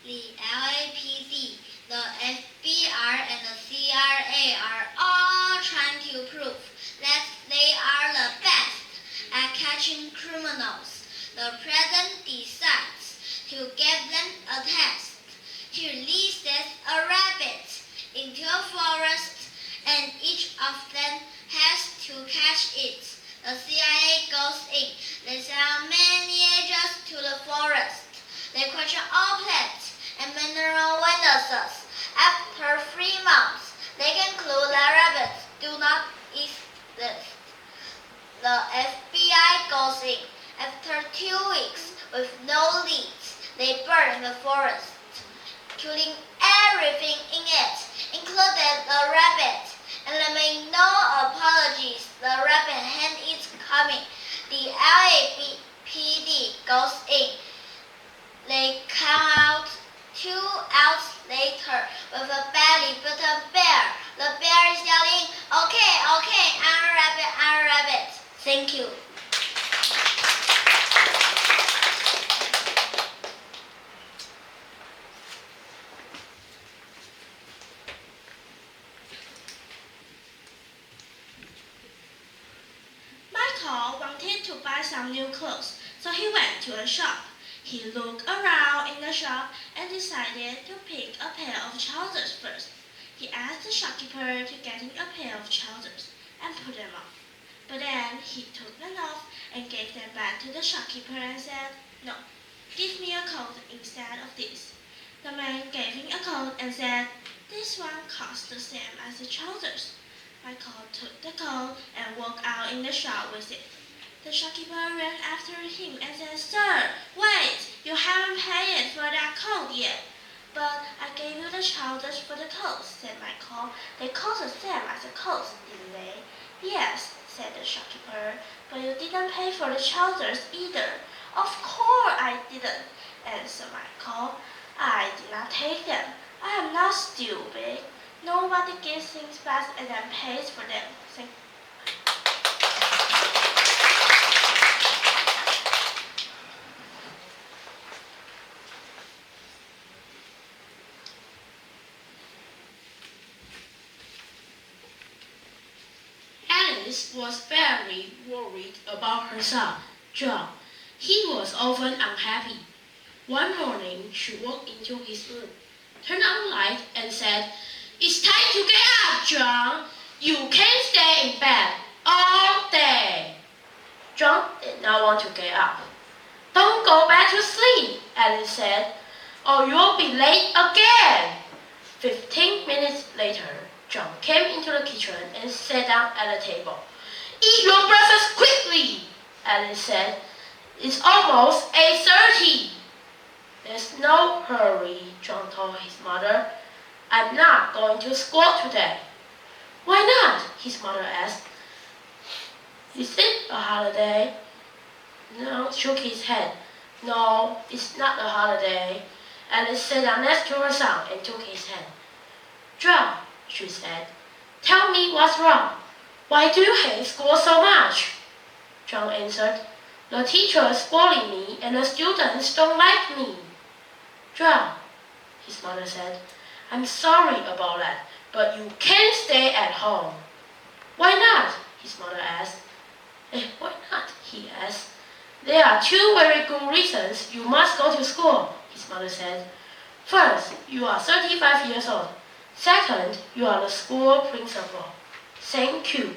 The LAPD, the FBI, and the CRA are all trying to prove that they are the best at catching criminals. The president decides to give them a test. He releases a rabbit into a forest, and each of them has to catch it. The CIA goes in. They send many agents to the forest. They question all plants and mineral witnesses. After 3 months, they conclude that rabbits do not exist. The FBI goes in. After 2 weeks, with no leads, they burn the forest, killing everything in it, including the rabbit. And they make no apologies. The rabbit hand is coming. The LAPD goes in. They come out 2 hours later with a belly but a bear. The bear is yelling, "Okay, okay, I'm a rabbit, I'm a rabbit." Thank you. Michael wanted to buy some new clothes, so he went to a shop. He looked around in the shop and decided to pick a pair of trousers first. He asked the shopkeeper to get him a pair of trousers and put them on. But then he took them off and gave them back to the shopkeeper and said, "No, give me a coat instead of this." The man gave him a coat and said, "This one costs the same as the trousers." Michael took the coat and walked out in the shop with it. The shopkeeper ran after him and said, "Sir, wait! You haven't paid for that coat yet." "But I gave you the trousers for the coat," said Michael. "They cost the same as the coats, didn't they?" "Yes," said the shopkeeper, "but you didn't pay for the trousers either." "Of course I didn't," answered Michael. "I did not take them. I am not stupid. Nobody gives things back and then pays for them." Alice was very worried about her son, John. He was often unhappy. One morning, she walked into his room, turned on the light, and said, "It's time to get up, John. You can't stay in bed all day." John did not want to get up. "Don't go back to sleep," Alice said, "or you'll be late again." 15 minutes later, John came into the kitchen and sat down at the table. "Eat your breakfast quickly," Alice said. "It's almost 8:30. "There's no hurry," John told his mother. "I'm not going to school today." "Why not?" his mother asked. "Is it a holiday?" John shook his head. "No, it's not a holiday." Alice sat down next to her son and took his hand. "John," she said, "tell me what's wrong. Why do you hate school so much?" John answered, "The teachers bully me and the students don't like me." "John," his mother said, "I'm sorry about that, but you can't stay at home." "Why not?" his mother asked. "Why not?" he asked. "There are 2 very good reasons you must go to school," his mother said. "First, you are 35 years old. Second, you are the school principal. Thank you."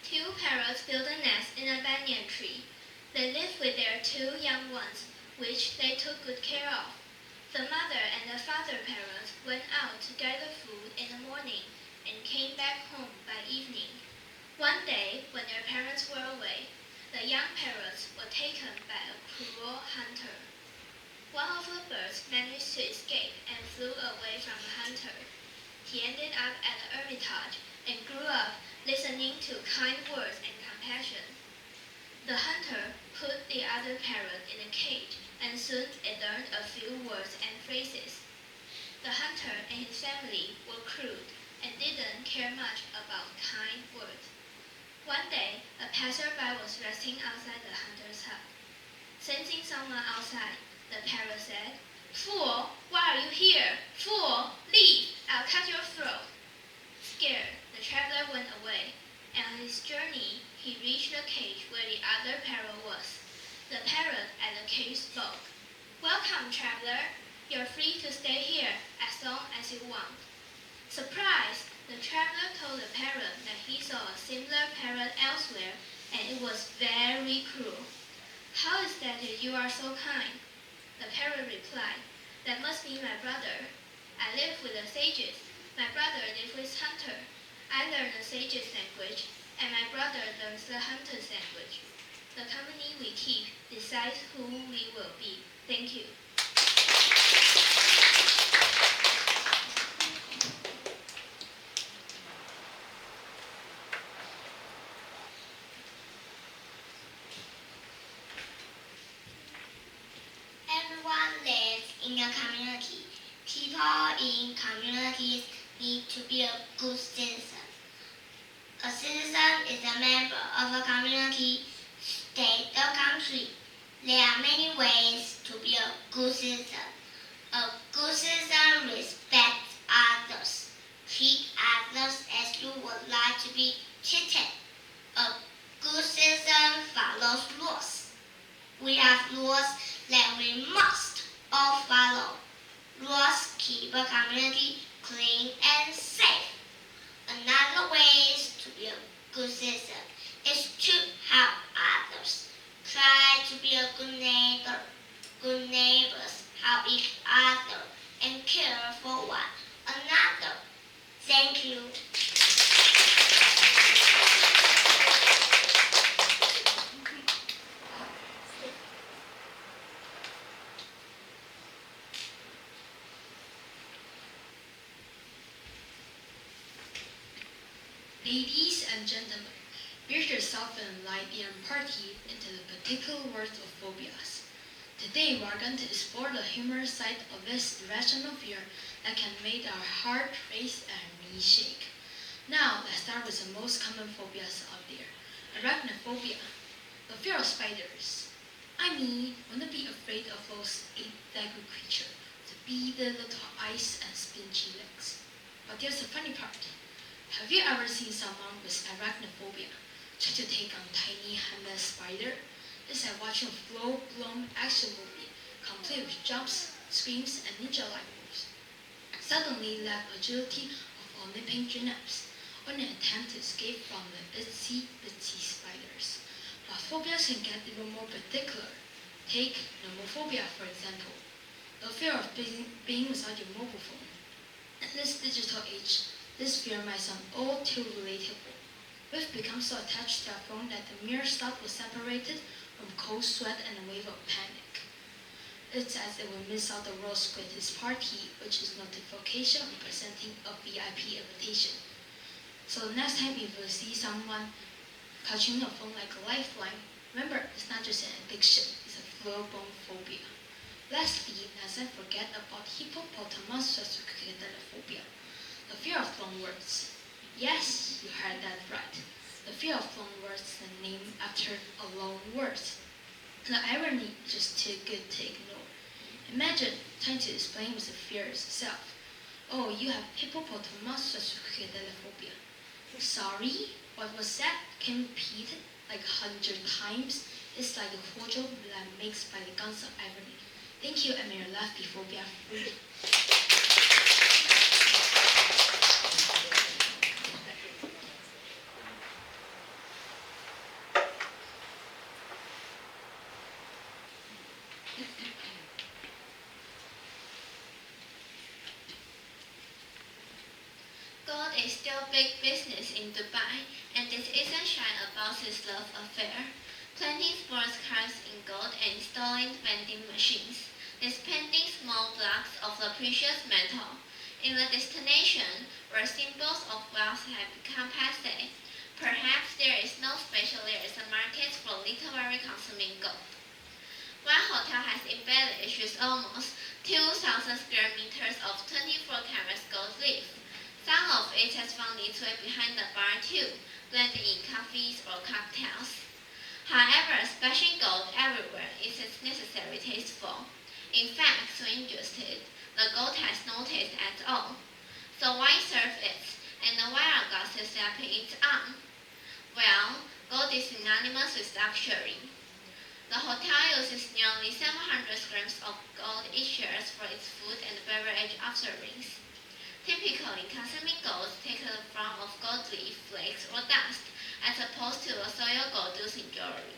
Two parrots built a nest in a banyan tree. They lived with their 2 young ones. which they took good care of. The mother and the father parrot went out to gather food in the morning and came back home by evening. One day, when their parents were away, the young parrots were taken by a cruel hunter. One of the birds managed to escape and flew away from the hunter. He ended up at the Hermitage and grew up listening to kind words and compassion. The hunter put the other parrot in a cage, and soon it learned a few words and phrases. The hunter and his family were crude and didn't care much about kind words. One day, a passerby was resting outside the hunter's hut. Sensing someone outside, the parrot said, "Fool, why are you here? Fool, leave! I'll cut your throat." Scared, the traveler went away, and on his journey, he reached the cage where the other parrot was. The parrot at the cage spoke. "Welcome, traveler. You're free to stay here as long as you want." Surprised, the traveler told the parrot that he saw a similar parrot elsewhere, and it was very cruel. "How is that you are so kind?" The parrot replied, "That must be my brother. I live with the sages. My brother lives with hunter. I learn the sages' language, and my brother learns the hunter's language. The company we keep decides who we will be. Thank you." Everyone lives in a community. People in communities need to be a good citizen. A citizen is a member of a community, state, or country. There are many ways to be a good citizen. A good citizen respects others. Treat others as you would like to be treated. A good citizen follows laws. We have laws that we must all follow. Laws keep a community clean and safe. Another way to be a good citizen is to help others. Try to be a good neighbor. Good neighbors help each other and care for one another. Thank you. Ladies and gentlemen, build yourself an enlightening party into the particular words of phobias. Today we are going to explore the humorous side of this irrational fear that can make our heart race and knees shake. Now let's start with the most common phobias out there. Arachnophobia, the fear of spiders. I mean, wanna be afraid of those eight-legged creatures, the beady little eyes and spingy legs. But here's the funny part. Have you ever seen someone with arachnophobia try to take on tiny harmless spider? It's like watching a full-blown action movie, complete with jumps, screams, and ninja-like moves. Suddenly lack agility of Olympic gymnasts or an attempt to escape from the itsy-bitsy spiders. But phobias can get even more particular. Take nomophobia, for example, the fear of being without your mobile phone. In this digital age, this fear might sound all too relatable. We've become so attached to our phone that the mere thought was separated from cold sweat and a wave of panic. It's as if we miss out the world's greatest party, which is notification representing a VIP invitation. So the next time if you see someone touching your phone like a lifeline, remember it's not just an addiction, it's a full-blown phobia. Lastly, let's not forget about hippopotamus phobia. The fear of long words. Yes, you heard that right. The fear of long words is named after a long word. The irony is just too good to ignore. Imagine trying to explain with the fear itself. Oh, you have hippopotamus phobia. Sorry, what was that? Can you repeat it like 100 times? It's like the cordial that makes by the guns of irony. Thank you, and may your life be phobia free. is still big business in Dubai, and this isn't shy about his love affair. Planting sports cars in gold and installing vending machines, dispensing small blocks of the precious metal. In the destination where symbols of wealth have become passé, perhaps there is no special liaison market for literary consuming gold. One hotel has embellished with almost 2,000 square meters of 24-karat gold leaf. Some of it has found its way behind the bar too, blended in coffees or cocktails. However, splashing gold everywhere isn't necessarily tasteful. In fact, so interested, the gold has no taste at all. So why serve it, and why are glasses slapping it on? Well, gold is synonymous with luxury. The hotel uses nearly 700 grams of gold each year for its food and beverage offerings. Typically, consuming gold takes the form of gold leaf, flakes, or dust, as opposed to a soil gold used in jewelry.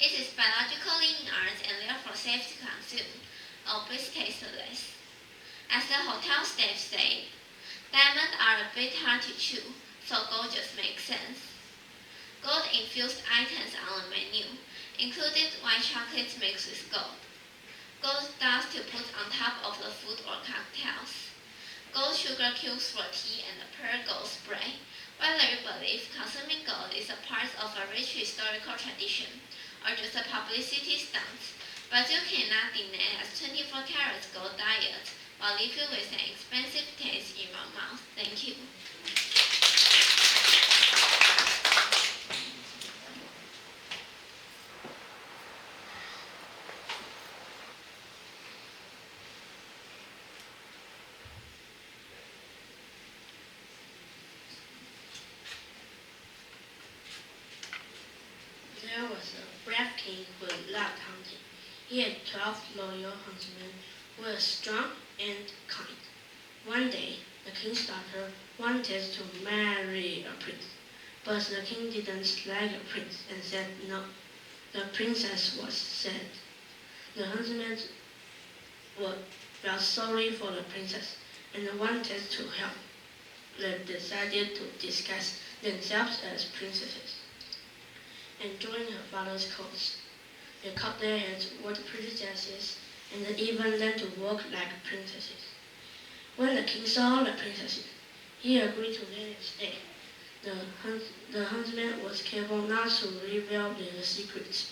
It is biologically inert and therefore safe to consume, albeit tasteless. As the hotel staff said, diamonds are a bit hard to chew, so gold just makes sense. Gold-infused items on the menu included white chocolate mixed with gold, gold dust to put on top of the food or cocktails, gold sugar cubes for tea, and a pearl gold spray. Whether you believe consuming gold is a part of a rich historical tradition or just a publicity stunt, but you cannot deny a 24-karat gold diet while living with an expensive taste in your mouth. Thank you. There was a brave king who loved hunting. He had 12 loyal huntsmen who were strong and kind. One day, the king's daughter wanted to marry a prince, but the king didn't like a prince and said no. The princess was sad. The huntsmen felt sorry for the princess and wanted to help. They decided to disguise themselves as princesses and join her father's court. They cut their heads, wore pretty dresses, and even learned to walk like princesses. When the king saw the princesses, he agreed to let them stay. The huntsman was careful not to reveal their secrets.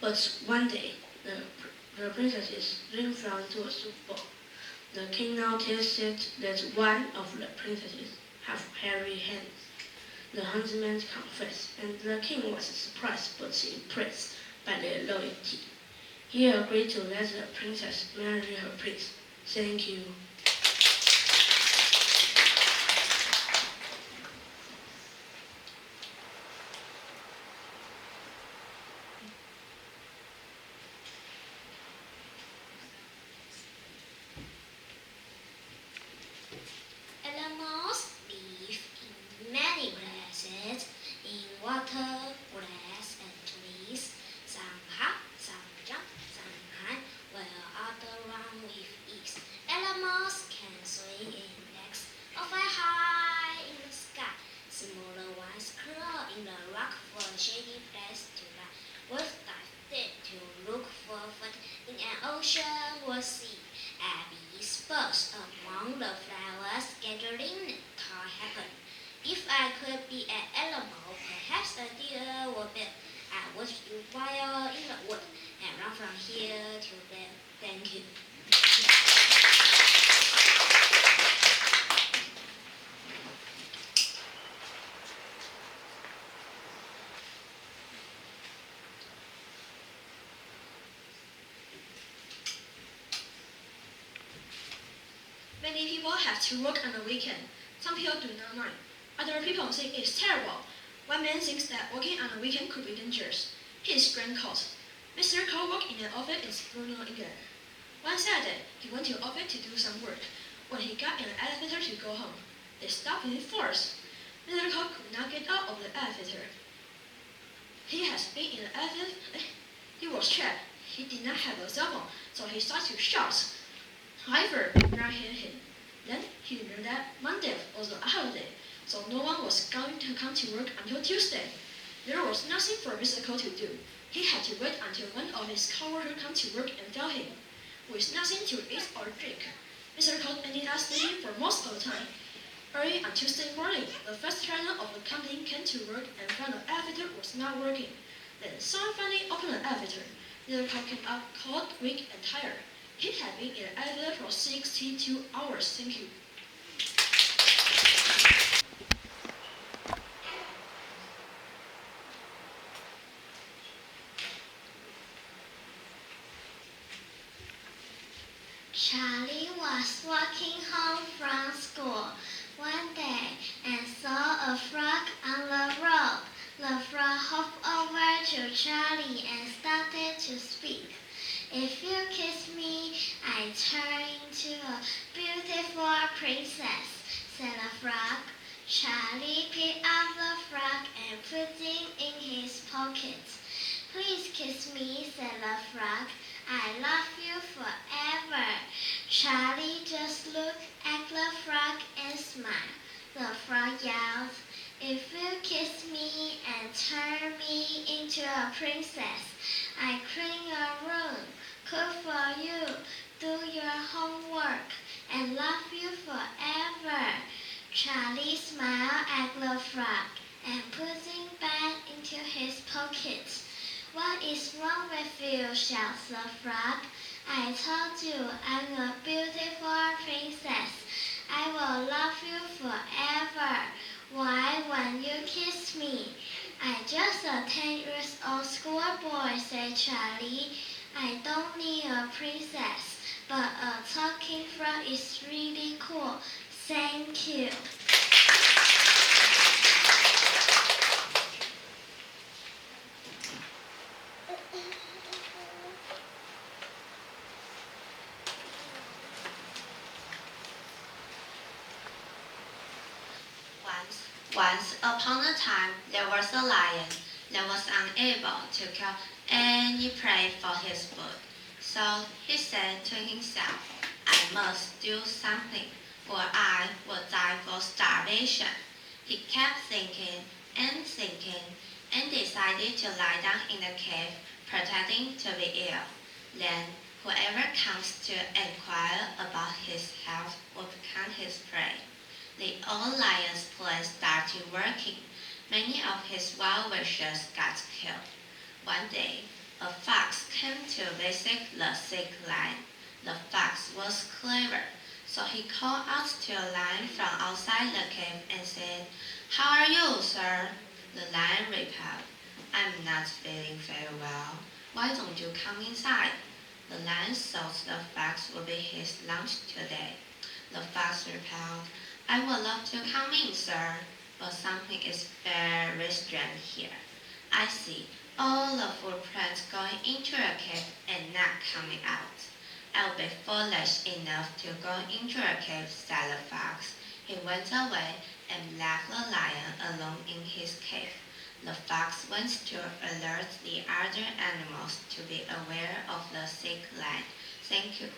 But one day, the princesses then fell into a soup bowl. The king noticed that one of the princesses had hairy hands. The huntsman confessed, and the king was surprised but impressed by their loyalty. He agreed to let the princess marry her prince. Thank you. Animals live in many places, in water, grass, and trees. Some hop, some jump, some climb, while others run with ease. Animals can swing in lakes or fly high in the sky. Smaller ones crawl in the rock for a shady place to lie. Wolves dive deep to look for food in an ocean or sea. Bees buzz among the flowers, gathering nectar happen. If I could be an animal, perhaps a deer or bear, I would do wild in the wood and run from here to there. Thank you. Many people have to work on the weekend. Some people do not mind. Other people think it's terrible. One man thinks that working on the weekend could be dangerous. He is Grant Colt. Mr. Colt worked in an office in Brno, England. One Saturday, he went to the office to do some work. When he got in the elevator to go home, they stopped with force. Mr. Colt could not get out of the elevator. He has been in the elevator. He was trapped. He did not have a cell phone, so he started to shout. However, did not hear him. Then he learned that Monday was a holiday, so no one was going to come to work until Tuesday. There was nothing for Mr. Cole to do. He had to wait until one of his coworkers came to work and tell him. With nothing to eat or drink, Mr. Cole ended up sleeping for most of the time. Early on Tuesday morning, the first trainer of the company came to work and found the elevator was not working. Then someone finally opened the elevator. Mr. Cole came up cold, weak, and tired. He had been in the elevator for 62 hours. Thank you. Charlie was walking home from school one day and saw a frog on the road. The frog hopped over to Charlie and started to speak. If you kiss me, I turn into a beautiful princess, said the frog. Charlie picked up the frog and put it in his pocket. Please kiss me, said the frog. I love you forever. Charlie just looked at the frog and smiled. The frog yelled, if you kiss me and turn me into a princess, I clean your room, cook for you, do your homework, and love you forever. Charlie smiled at the frog and put it back into his pocket. What is wrong with you? Shouts the frog. I told you I'm a beautiful princess. I will love you forever. Why won't you kiss me? I'm just a 10-year-old schoolboy, said Charlie. I don't need a princess, but a talking frog is really cool. Thank you. Once upon a time, there was a lion that was unable to kill any prey for his food. So he said to himself, I must do something, or I will die for starvation. He kept thinking and thinking, and decided to lie down in the cave, pretending to be ill. Then, whoever comes to inquire about his health will become his prey. The old lion's plan started working. Many of his well-wishers got killed. One day, a fox came to visit the sick lion. The fox was clever, so he called out to a lion from outside the cave and said, How are you, sir? The lion replied, I'm not feeling very well. Why don't you come inside? The lion thought the fox would be his lunch today. The fox replied, I would love to come in, sir, but something is very strange here. I see all the footprints going into a cave and not coming out. I'll be foolish enough to go into a cave, said the fox. He went away and left the lion alone in his cave. The fox went to alert the other animals to be aware of the sick lion. Thank you.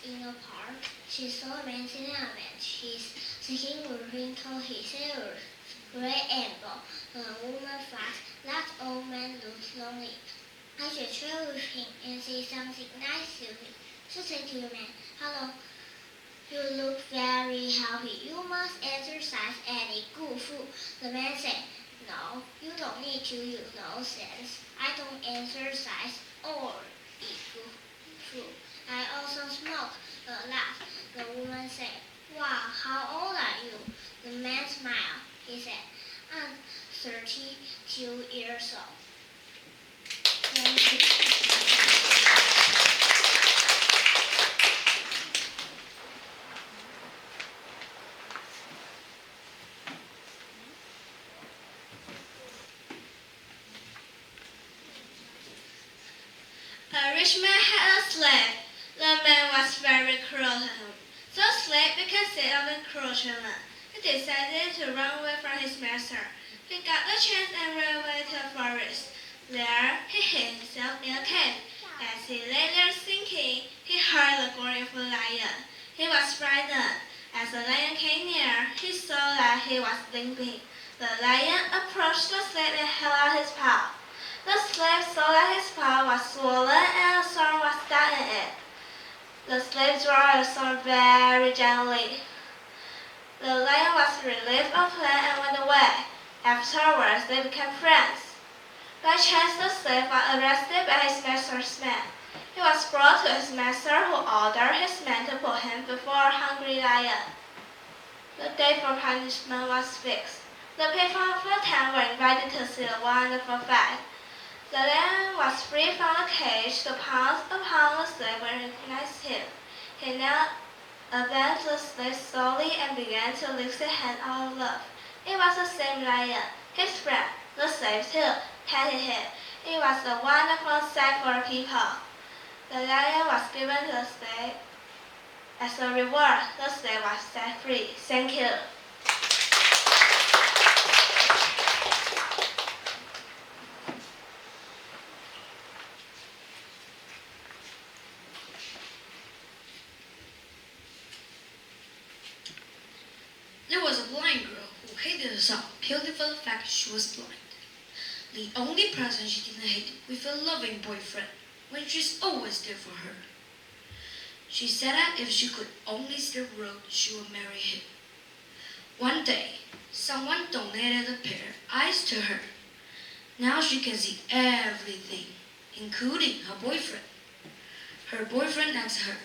In a park, she saw a man sitting on a bench. His skin was wrinkled, his hair was gray and bald. The woman thought that old man looked lonely. I should chat with him and say something nice to him. She said to the man, Hello, you look very healthy. You must exercise and eat good food. The man said, No, you don't need to use no sense. I don't exercise or eat good food. I also smoke a lot. The woman said, Wow, how old are you? The man smiled. He said, I'm 32 years old. Thank you. A rich man had a slave. The man was very cruel to him. So the slave became sick of the cruel treatment. He decided to run away from his master. He got the chance and ran away to the forest. There, he hid himself in a cave. As he lay there thinking, he heard the roaring of a lion. He was frightened. As the lion came near, he saw that he was limping. The lion approached the slave and held out his paw. The slave saw that his paw was swollen and a thorn was stuck in it. The slave drew the sword very gently. The lion was relieved of pain and went away. Afterwards, they became friends. By chance, the slave was arrested by his master's men. He was brought to his master, who ordered his men to put him before a hungry lion. The day for punishment was fixed. The people of the town were invited to see the wonderful fight. The lion was freed from the cage. The pounced upon the slave and recognized him. He now advanced the slave slowly and began to lick his hand out of love. It was the same lion, his friend. The slave too petted him. It was a wonderful sight for the people. The lion was given to the slave. As a reward, the slave was set free. Thank you. There was a blind girl who hated herself purely for the fact she was blind. The only person she didn't hate with a loving boyfriend, when she's always there for her. She said that if she could only see the road, she would marry him. One day, someone donated a pair of eyes to her. Now she can see everything, including her boyfriend. Her boyfriend asked her,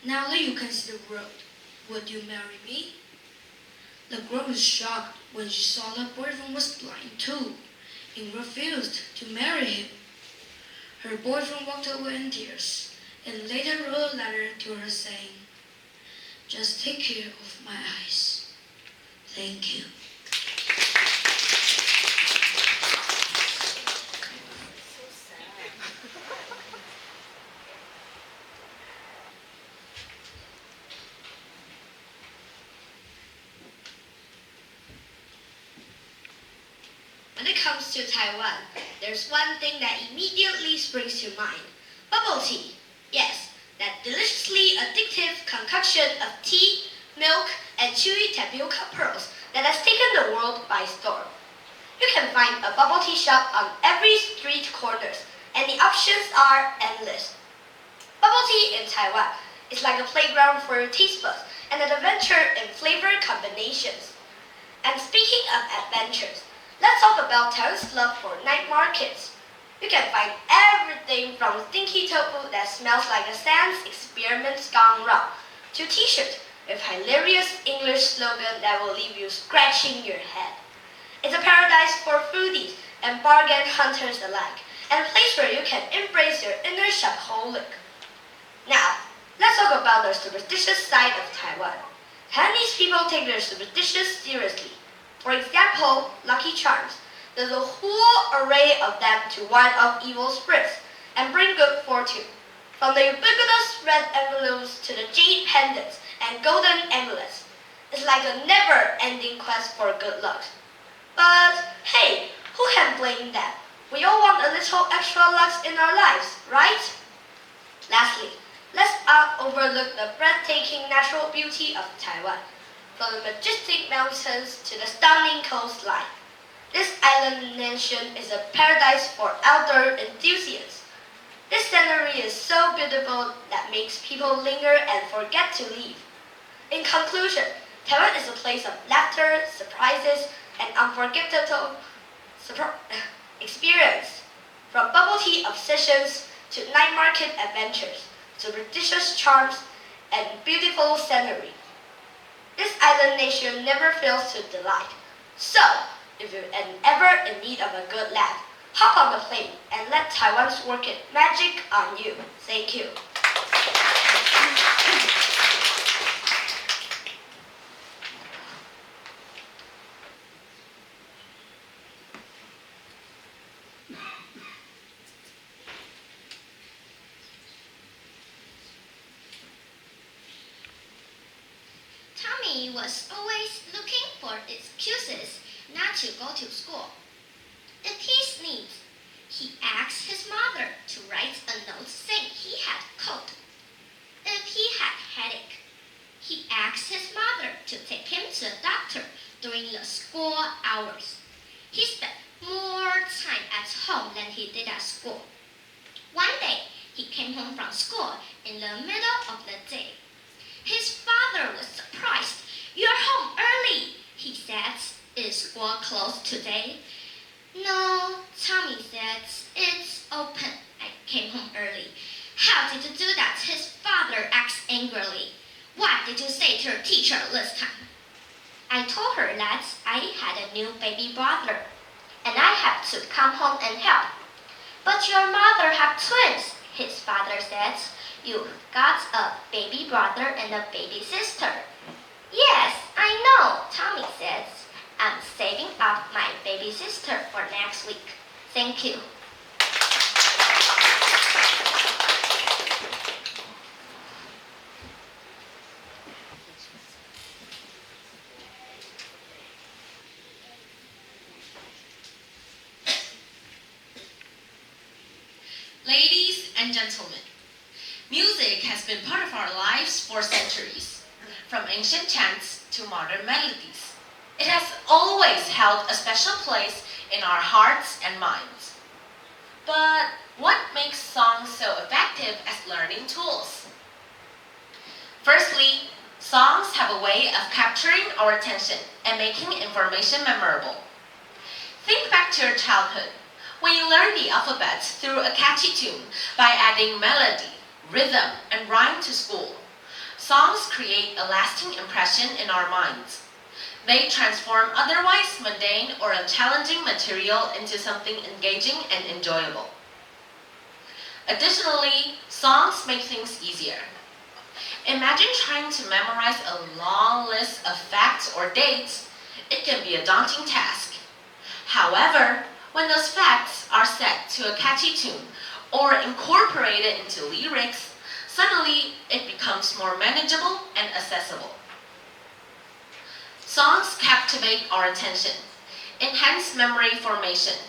"Now that you can see the road, would you marry me?" The girl was shocked when she saw her boyfriend was blind too and refused to marry him. Her boyfriend walked away in tears and later wrote a letter to her saying, "Just take care of my eyes. Thank you." When it comes to Taiwan, there's one thing that immediately springs to mind. Bubble tea. Yes, that deliciously addictive concoction of tea, milk, and chewy tapioca pearls that has taken the world by storm. You can find a bubble tea shop on every street corners, and the options are endless. Bubble tea in Taiwan is like a playground for your taste buds and an adventure in flavor combinations. And speaking of adventures, let's talk about Taiwan's love for night markets. You can find everything from stinky tofu that smells like a science experiment gone wrong to t-shirts with hilarious English slogan that will leave you scratching your head. It's a paradise for foodies and bargain hunters alike, and a place where you can embrace your inner shopaholic. Now, let's talk about the superstitious side of Taiwan. Chinese people take their superstitions seriously. For example, lucky charms. There's a whole array of them to ward off evil spirits and bring good fortune. From the ubiquitous red envelopes to the jade pendants and golden amulets. It's like a never-ending quest for good luck. But hey, who can blame them? We all want a little extra luck in our lives, right? Lastly, let's not overlook the breathtaking natural beauty of Taiwan. From the majestic mountains to the stunning coastline. This island nation is a paradise for outdoor enthusiasts. This scenery is so beautiful that makes people linger and forget to leave. In conclusion, Taiwan is a place of laughter, surprises, and unforgettable experience. From bubble tea obsessions to night market adventures, superstitious charms, and beautiful scenery. This island nation never fails to delight. So, if you're ever in need of a good laugh, hop on the plane and let Taiwan's work it magic on you. Thank you. was always looking for excuses not to go to school. If he sneezed, he asked his mother to write a note saying he had a cold. If he had a headache, he asked his mother to take him to the doctor during the school hours. He spent more time at home than he did at school. One day, he came home from school in the middle of the day. His father was surprised. "You're home early," he said. "Is school closed today?" "No," Tommy said. "It's open. I came home early." "How did you do that?" his father asked angrily. "What did you say to your teacher this time?" "I told her that I had a new baby brother, and I had to come home and help." "But your mother had twins," his father said. "You got a baby brother and a baby sister." "Yes, I know," Tommy said. "I'm saving up my baby sister for next week. Thank you." Ladies and gentlemen, music has been part of our lives for centuries, from ancient chants to modern melodies. It has always held a special place in our hearts and minds. But what makes songs so effective as learning tools? Firstly, songs have a way of capturing our attention and making information memorable. Think back to your childhood, when you learned the alphabet through a catchy tune by adding melody, rhythm, and rhyme to school. Songs create a lasting impression in our minds. They transform otherwise mundane or challenging material into something engaging and enjoyable. Additionally, songs make things easier. Imagine trying to memorize a long list of facts or dates. It can be a daunting task. However, when those facts are set to a catchy tune or incorporated into lyrics, suddenly it becomes more manageable and accessible. Songs captivate our attention, enhance memory formation,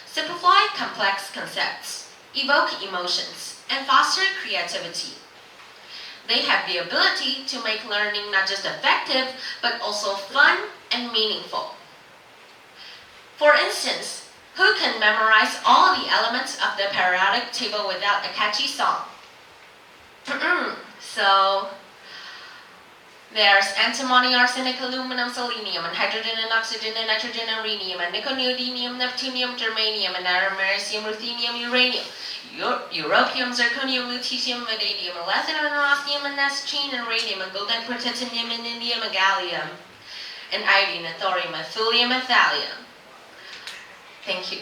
simplify complex concepts, evoke emotions, and foster creativity. They have the ability to make learning not just effective, but also fun and meaningful. For instance, who can memorize all the elements of the periodic table without a catchy song? So, there's antimony, arsenic, aluminum, selenium, and hydrogen and oxygen and nitrogen and rhenium, and nickel, neodymium, neptunium, germanium, and americium, ruthenium, uranium, europium, zirconium, lutetium, vanadium, lithium, and rosmium, and acetylene, and radium, and gold, and protactinium, and indium, and gallium, and iodine, and thorium, and thulium, and thallium. Thank you.